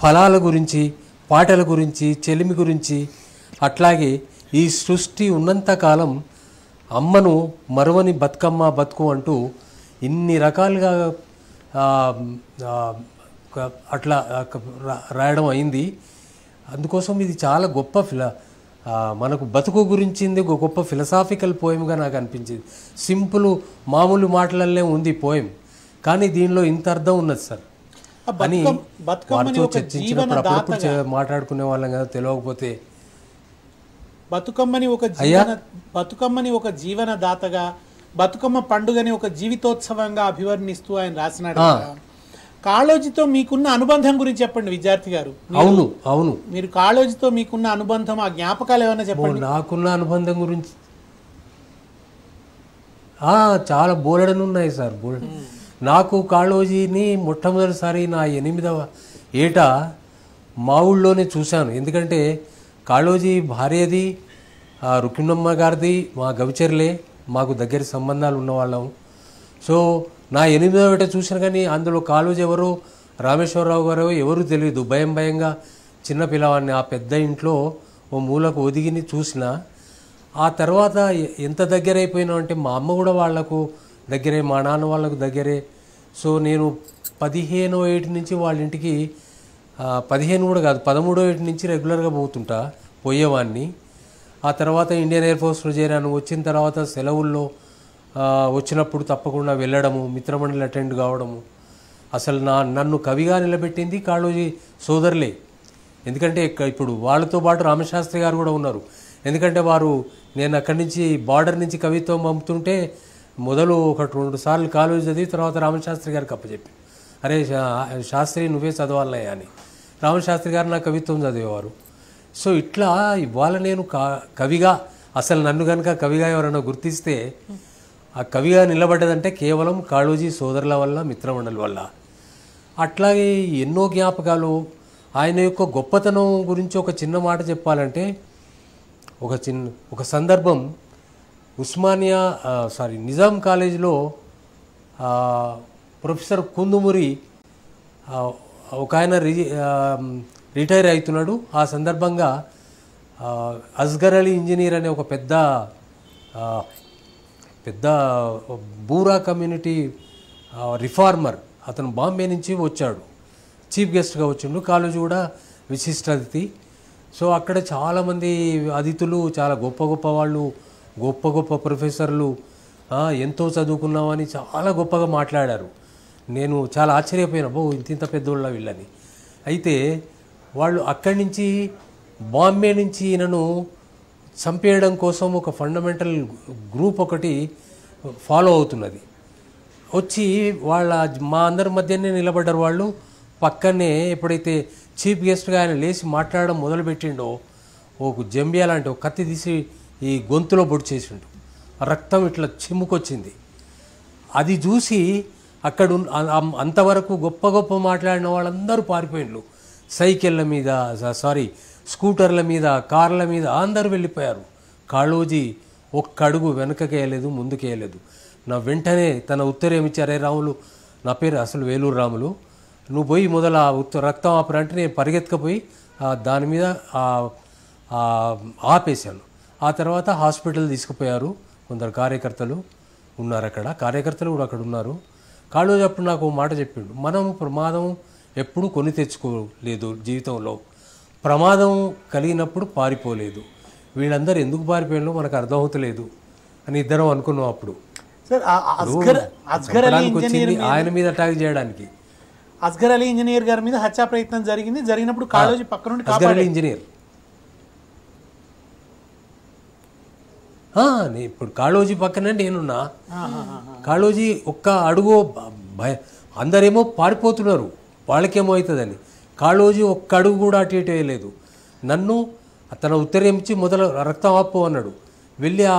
ఫలాల గురించి, పాటల గురించి, చెలిమి గురించి. అట్లాగే ఈ సృష్టి ఉన్నంతకాలం అమ్మను మరువని బతుకమ్మ బతుకు అంటూ ఇన్ని రకాలుగా అట్లా రాయడం అయింది. అందుకోసం ఇది చాలా గొప్ప మనకు బతుకు గురించింది గొప్ప ఫిలసాఫికల్ పోయంగా నాకు అనిపించింది. సింపుల్ మామూలు మాటలల్లే ఉంది పోయం, కానీ దీనిలో ఇంత అర్థం ఉన్నది సార్ అని వారితో చర్చించినప్పుడు అప్పుడప్పుడు మాట్లాడుకునే వాళ్ళం కదా. తెలియకపోతే బతుకమ్మని ఒక జీవనదాతగా, బతుకమ్మ పండుగని ఒక జీవితోత్సవంగా అభివర్ణిస్తూ ఆయన రాసినాడు. కాళోజీతో మీకున్న అనుబంధం గురించి చెప్పండి విద్యార్థి గారు. అవును మీరు కాళోజీతో మీకున్న అనుబంధం, ఆ జ్ఞాపకాలు ఏమైనా చెప్పండి. నాకున్న అనుబంధం గురించి చాలా బోలెడను ఉన్నాయి సార్. నాకు కాళోజీని మొట్టమొదటిసారి నా 8వ ఏట మా ఊళ్ళోనే చూశాను. ఎందుకంటే కాళోజీ భార్యది రుక్మిణమ్మ గారిది మా గవిచర్లే, మాకు దగ్గర సంబంధాలు ఉన్నవాళ్ళం. సో నా 8వ ఏట చూసిన కానీ అందులో కాళోజీ ఎవరో రామేశ్వరరావు గారు ఎవరు తెలియదు. భయంగా చిన్న పిల్లవాడిని ఆ పెద్ద ఇంట్లో ఓ మూలకు ఒదిగిని చూసిన. ఆ తర్వాత ఎంత దగ్గర అయిపోయినా అంటే మా అమ్మ కూడా వాళ్లకు దగ్గరే, మా నాన్న వాళ్ళకు దగ్గరే. సో నేను 15వ ఏటి నుంచి వాళ్ళ ఇంటికి 15 కూడా కాదు 13వ ఏటి నుంచి రెగ్యులర్గా పోయేవాడిని. ఆ తర్వాత ఇండియన్ ఎయిర్ ఫోర్స్లో చేరాను. వచ్చిన తర్వాత సెలవుల్లో వచ్చినప్పుడు తప్పకుండా వెళ్ళడము, మిత్రమండలి అటెండ్ కావడము. అసలు నన్ను కవిగా నిలబెట్టింది కాళోజీ సోదరులే. ఎందుకంటే ఇప్పుడు వాళ్ళతో పాటు రామశాస్త్రి గారు కూడా ఉన్నారు. ఎందుకంటే నేను అక్కడి నుంచి బార్డర్ నుంచి కవిత్వం పంపుతుంటే మొదలు 1-2 సార్లు కాలేజీ చదివి తర్వాత రామశాస్త్రి గారికి అప్పచెప్పి, అరే శాస్త్రి నువ్వే చదవాలయ్యా అని రామశాస్త్రి గారు నా కవిత్వం చదివేవారు. సో ఇట్లా ఇవాళ నేను కవిగా, అసలు నన్ను కనుక కవిగా ఎవరైనా గుర్తిస్తే ఆ కవిగా నిలబడ్డదంటే కేవలం కాళోజీ సోదరుల వల్ల, మిత్రమండలి వల్ల. అట్లాగే ఎన్నో జ్ఞాపకాలు. ఆయన యొక్క గొప్పతనం గురించి ఒక చిన్న మాట చెప్పాలంటే, ఒక సందర్భం నిజాం కాలేజీలో ప్రొఫెసర్ కుందుమురి ఒక ఆయన రిటైర్ అవుతున్నాడు. ఆ సందర్భంగా అస్గర్ అలీ ఇంజనీర్ అనే ఒక పెద్ద బూరా కమ్యూనిటీ రిఫార్మర్, అతను బాంబే నుంచి వచ్చాడు, చీఫ్ గెస్ట్గా వచ్చిండు. కాలేజీ కూడా విశిష్ట అతిథి. సో అక్కడ చాలామంది అతిథులు, చాలా గొప్ప వాళ్ళు, గొప్ప ప్రొఫెసర్లు, ఎంతో చదువుకున్నామని చాలా గొప్పగా మాట్లాడారు. నేను చాలా ఆశ్చర్యపోయినా, ఇంత పెద్దోళ్ళ వీళ్ళని. అయితే వాళ్ళు అక్కడి నుంచి బాంబే నుంచి ఈయనను చంపేయడం కోసం ఒక ఫండమెంటల్ గ్రూప్ ఒకటి ఫాలో అవుతున్నది. వచ్చి మా అందరి మధ్యనే నిలబడ్డారు వాళ్ళు. పక్కనే ఎప్పుడైతే చీఫ్ గెస్ట్గా ఆయన లేచి మాట్లాడడం మొదలుపెట్టిండో ఒక జంబియా లాంటి ఒక కత్తి తీసి ఈ గొంతులో పొడిచేసిండు. రక్తం ఇట్లా చిమ్ముకొచ్చింది. అది చూసి అక్కడ అంతవరకు గొప్ప మాట్లాడిన వాళ్ళందరూ పారిపోయిండ్రు. సైకిళ్ళ మీద, స్కూటర్ల మీద, కార్ల మీద అందరూ వెళ్ళిపోయారు. కాళోజీ ఒక్క అడుగు వెనకకేయలేదు, ముందుకేయలేదు. నా వెంటనే తన ఉత్తరం ఇచ్చారే, రాములు, నా పేరు అసలు వేలూరు రాములు, నువ్వు పోయి మొదల రక్తం ఆపరంటే నేను పరిగెత్తకపోయి దాని మీద ఆపేశాను. ఆ తర్వాత హాస్పిటల్ తీసుకుపోయారు. కొందరు కార్యకర్తలు ఉన్నారు అక్కడ, కార్యకర్తలు కూడా అక్కడ ఉన్నారు. కాళోజీ అప్పుడు నాకు మాట చెప్పిండు, మనం ప్రమాదం ఎప్పుడు కొని తెచ్చుకోలేదు జీవితంలో, ప్రమాదం కలిగినప్పుడు పారిపోలేదు. వీళ్ళందరూ ఎందుకు పారిపోయాలో మనకు అర్థమవుతలేదు అని ఇద్దరం అనుకున్నాం. అప్పుడు వచ్చింది ఆయన మీద అటాక్ చేయడానికి. అస్గర్ అలీ ఇంజనీర్ గారి మీద హత్యా ప్రయత్నం జరిగినప్పుడు కాళోజీ పక్క నుండి అస్గర్ అలీ ఇంజనీర్ ఇప్పుడు కాళోజీ పక్కనే నేనున్నా. కాళోజీ ఒక్క అడుగు అందరేమో పారిపోతున్నారు, వాళ్ళకేమో అవుతుందని. కాళోజీ ఒక్క అడుగు కూడా అటు ఇటు వేయలేదు. నన్ను తన ఉత్తరం ఇచ్చి మొదలు రక్తం ఆపు అన్నాడు. వెళ్ళి ఆ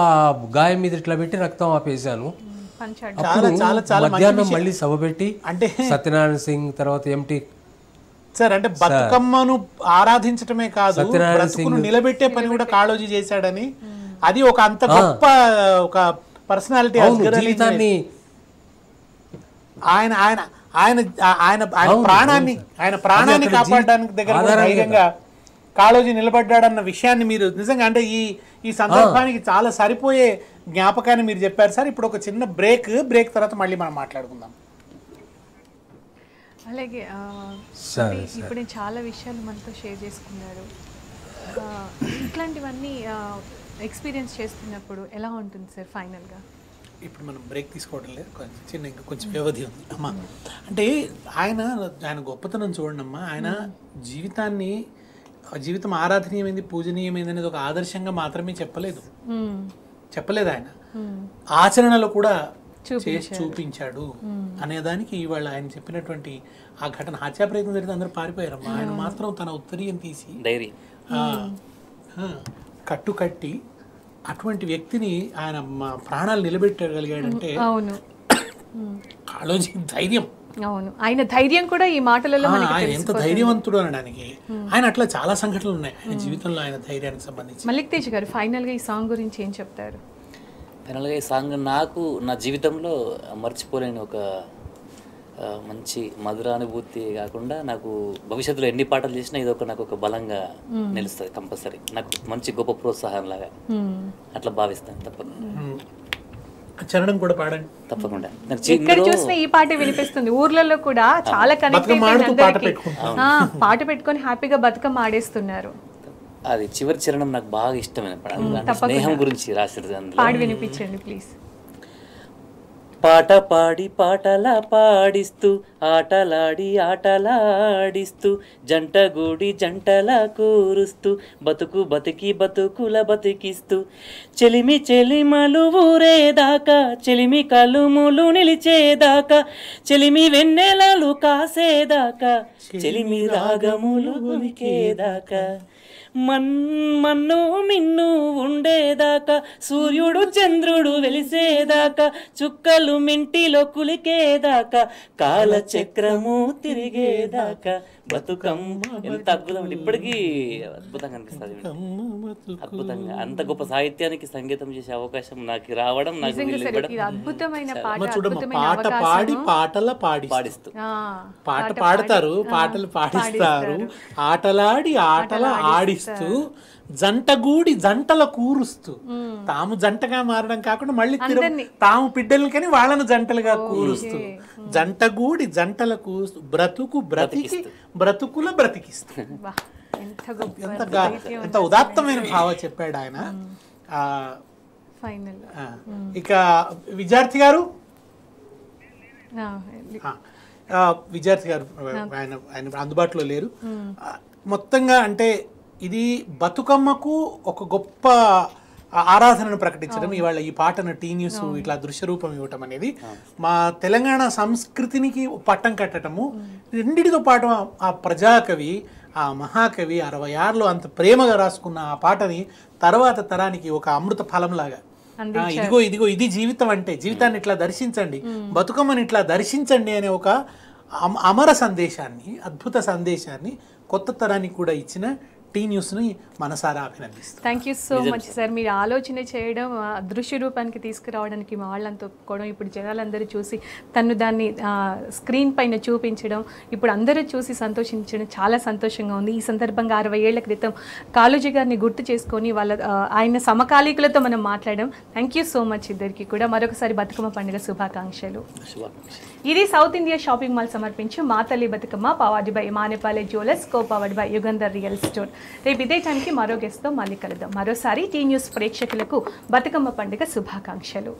గాయం మీద ఇట్లా పెట్టి రక్తం ఆపేశాను. మధ్యాహ్నం మళ్ళీ సభ పెట్టి అంటే సత్యనారాయణ సింగ్ తర్వాత ఎంటి సార్ అంటే బతుకమ్మను ఆరాధించటమే కాదు, బ్రతుకును నిలబెట్టే పని కూడా కాళోజీ చేశాడని, అది ఒక అంత గొప్ప ఒక పర్సనాలిటీ. జీవితాన్ని ఆయన ఆయన ఆయన ఆయన ఆయన ప్రాణాన్ని కాపాడడానికి దగ్గర ధైర్యంగా కాళోజీ నిలబడ్డాడన్న విషయాన్ని మీరు నిజంగా అంటే ఈ సందర్భానికి చాలా సరిపోయే జ్ఞాపకాన్ని మీరు చెప్పారు సార్. ఇప్పుడు ఒక చిన్న బ్రేక్ తర్వాత మళ్ళీ మనం మాట్లాడుకుందాం. అలాగే ఇప్పుడు చాలా విషయాలు మనతో షేర్ చేసుకున్నారు. ఇట్లాంటివన్నీ ఎక్స్పీరియన్స్ చేస్తున్నప్పుడు ఎలా ఉంటుంది సార్ ఫైనల్గా? ఇప్పుడు మనం బ్రేక్ తీసుకోవడం లేదు, కొంచెం వ్యవధి ఉంది అమ్మా. అంటే ఆయన గొప్పతనం చూడండి అమ్మా. ఆయన జీవితం ఆరాధనీయమైంది, పూజనీయమైంది అనేది ఒక ఆదర్శంగా మాత్రమే చెప్పలేదు ఆయన, ఆచరణలో కూడా చేసి చూపించాడు అనేదానికి ఇవాళ ఆయన చెప్పినటువంటి ఆ ఘటన. హత్యా ప్రయత్నం జరిగితే అందరూ పారిపోయారమ్మా, ఆయన మాత్రం తన ఉత్తరీయం తీసి డైరీ కట్టి అటువంటి వ్యక్తిని ఆయన ప్రాణాలు నిలబెట్టగలిగాడంటే కాళోజీ ధైర్యం, అవును, ఆయన ధైర్యం కూడా ఈ మాటలలో మనకి ఆయన ఎంత ధైర్యవంతుడు అనడానికి ఆయన అట్లా చాలా సంఘటనలు ఉన్నాయి ఆయన జీవితంలో ఆయన ధైర్యానికి సంబంధించి. మల్లిక్ తేజ్ గారు ఫైనల్ గా ఈ సాంగ్ గురించి ఏం చెప్తారు? ఫైనల్గా ఈ సాంగ్ నాకు నా జీవితంలో మర్చిపోలేని ఒక మంచి మధురానుభూతి కాకుండా నాకు భవిష్యత్తులో ఎన్ని పాటలు చేసినా ఇది ఒక నాకు ఒక బలంగా నిలుస్తుంది కంపల్సరీ, నాకు మంచి గొప్ప ప్రోత్సాహం లాగా అట్లా భావిస్తాను. తప్పకుండా చరణం కూడా పాడండి. తప్పకుండా. ఎక్కడ చూసినా ఈ పాట వినిపిస్తుంది, ఊర్లలో కూడా చాలా కనెక్ట్ పాట పెట్టుకొని హ్యాపీగా బతుకమ్మ ఆడేస్తున్నారు. అది చివరి చరణం నాకు బాగా ఇష్టమైన పాట, స్నేహం గురించి రాసినది. పాడి వినిపించండి ప్లీజ్. పాట పాడి పాటలా పాడిస్తూ ఆటలాడి ఆటలాడిస్తూ జంటగూడి జంటలా కూరుస్తూ బతుకు బతికి బతుకుల బతికిస్తూ చెలిమి చెలిమలు ఊరేదాకా చెలిమి కలుములు నిలిచేదాకా చెలిమి వెన్నెలలు కాసేదాకా చెలిమి రాగములు ఉనికేదాకా మన్ను మిన్ను ఉండేదాకా సూర్యుడు చంద్రుడు వెలిసేదాకా చుక్కలు మింటిలో కులికేదాకా కాలచక్రము తిరిగేదాకా బతుకమ్మ. ఎంత అద్భుతం, ఇప్పటికీ అద్భుతంగా అనిపిస్తుంది. అద్భుతంగా అంత గొప్ప సాహిత్యానికి సంగీతం చేసే అవకాశం నాకు రావడం, నాకు అద్భుతమైన పాట పాడి పాటల పాడిస్తూ పాట పాడతారు, పాటలు పాడిస్తారు, ఆటలాడి ఆటల ఆడిస్తూ జంటగూడి జంటల కూరుస్తూ తాము జంటగా మారడం కాకుండా మళ్ళీ తాము బిడ్డలకని వాళ్ళను జంటలుగా కూరుస్తూ జంటగూడి జంటల కూరుస్తూ బ్రతుకు బ్రతికి బ్రతుకుల బ్రతికిస్తూ. ఎంత ఉదాత్తమైన భావం చెప్పాడు ఆయన. ఇక విద్యార్థి గారు ఆయన అందుబాటులో లేరు. మొత్తంగా అంటే ఇది బతుకమ్మకు ఒక గొప్ప ఆరాధనను ప్రకటించడం, ఇవాళ ఈ పాటను టీ న్యూస్ ఇట్లా దృశ్య రూపం ఇవ్వటం అనేది మా తెలంగాణ సంస్కృతినికి పట్టం కట్టడము. రెండిటితో పాటు ఆ ప్రజాకవి, ఆ మహాకవి 66లో అంత ప్రేమగా రాసుకున్న ఆ పాటని తర్వాత తరానికి ఒక అమృత ఫలంలాగా ఇదిగో ఇదిగో ఇది జీవితం అంటే, జీవితాన్ని ఇట్లా దర్శించండి, బతుకమ్మని ఇట్లా దర్శించండి అనే ఒక అమర సందేశాన్ని, అద్భుత సందేశాన్ని కొత్త తరానికి కూడా ఇచ్చిన టీ న్యూస్ని మనసారా అభినందిస్తాను. Thank you so much sir. మీరు ఆలోచన చేయడం, దృశ్య రూపానికి తీసుకురావడానికి మా వాళ్ళంతా ఒప్పుకోవడం, ఇప్పుడు జనాలందరూ చూసి తను దాన్ని స్క్రీన్ పైన చూపించడం, ఇప్పుడు అందరూ చూసి సంతోషించడం చాలా సంతోషంగా ఉంది. ఈ సందర్భంగా 60 ఏళ్ల క్రితం కాళోజీ గారిని గుర్తు చేసుకొని ఆయన సమకాలీకులతో మనం మాట్లాడడం. థ్యాంక్ యూ సో మచ్ ఇద్దరికి కూడా. మరొకసారి బతుకమ్మ పండుగ శుభాకాంక్షలు. ఇది సౌత్ ఇండియా షాపింగ్ మాల్ సమర్పించు మా తల్లి Bathukamma, powered by Manepally jewellers, co powered by Yugandhar real store. రేపు ఇదే టైంకి మరో గెస్ట్తో మళ్ళీ కలుద్దాం. మరోసారి టీ న్యూస్ ప్రేక్షకులకు బతుకమ్మ పండుగ శుభాకాంక్షలు.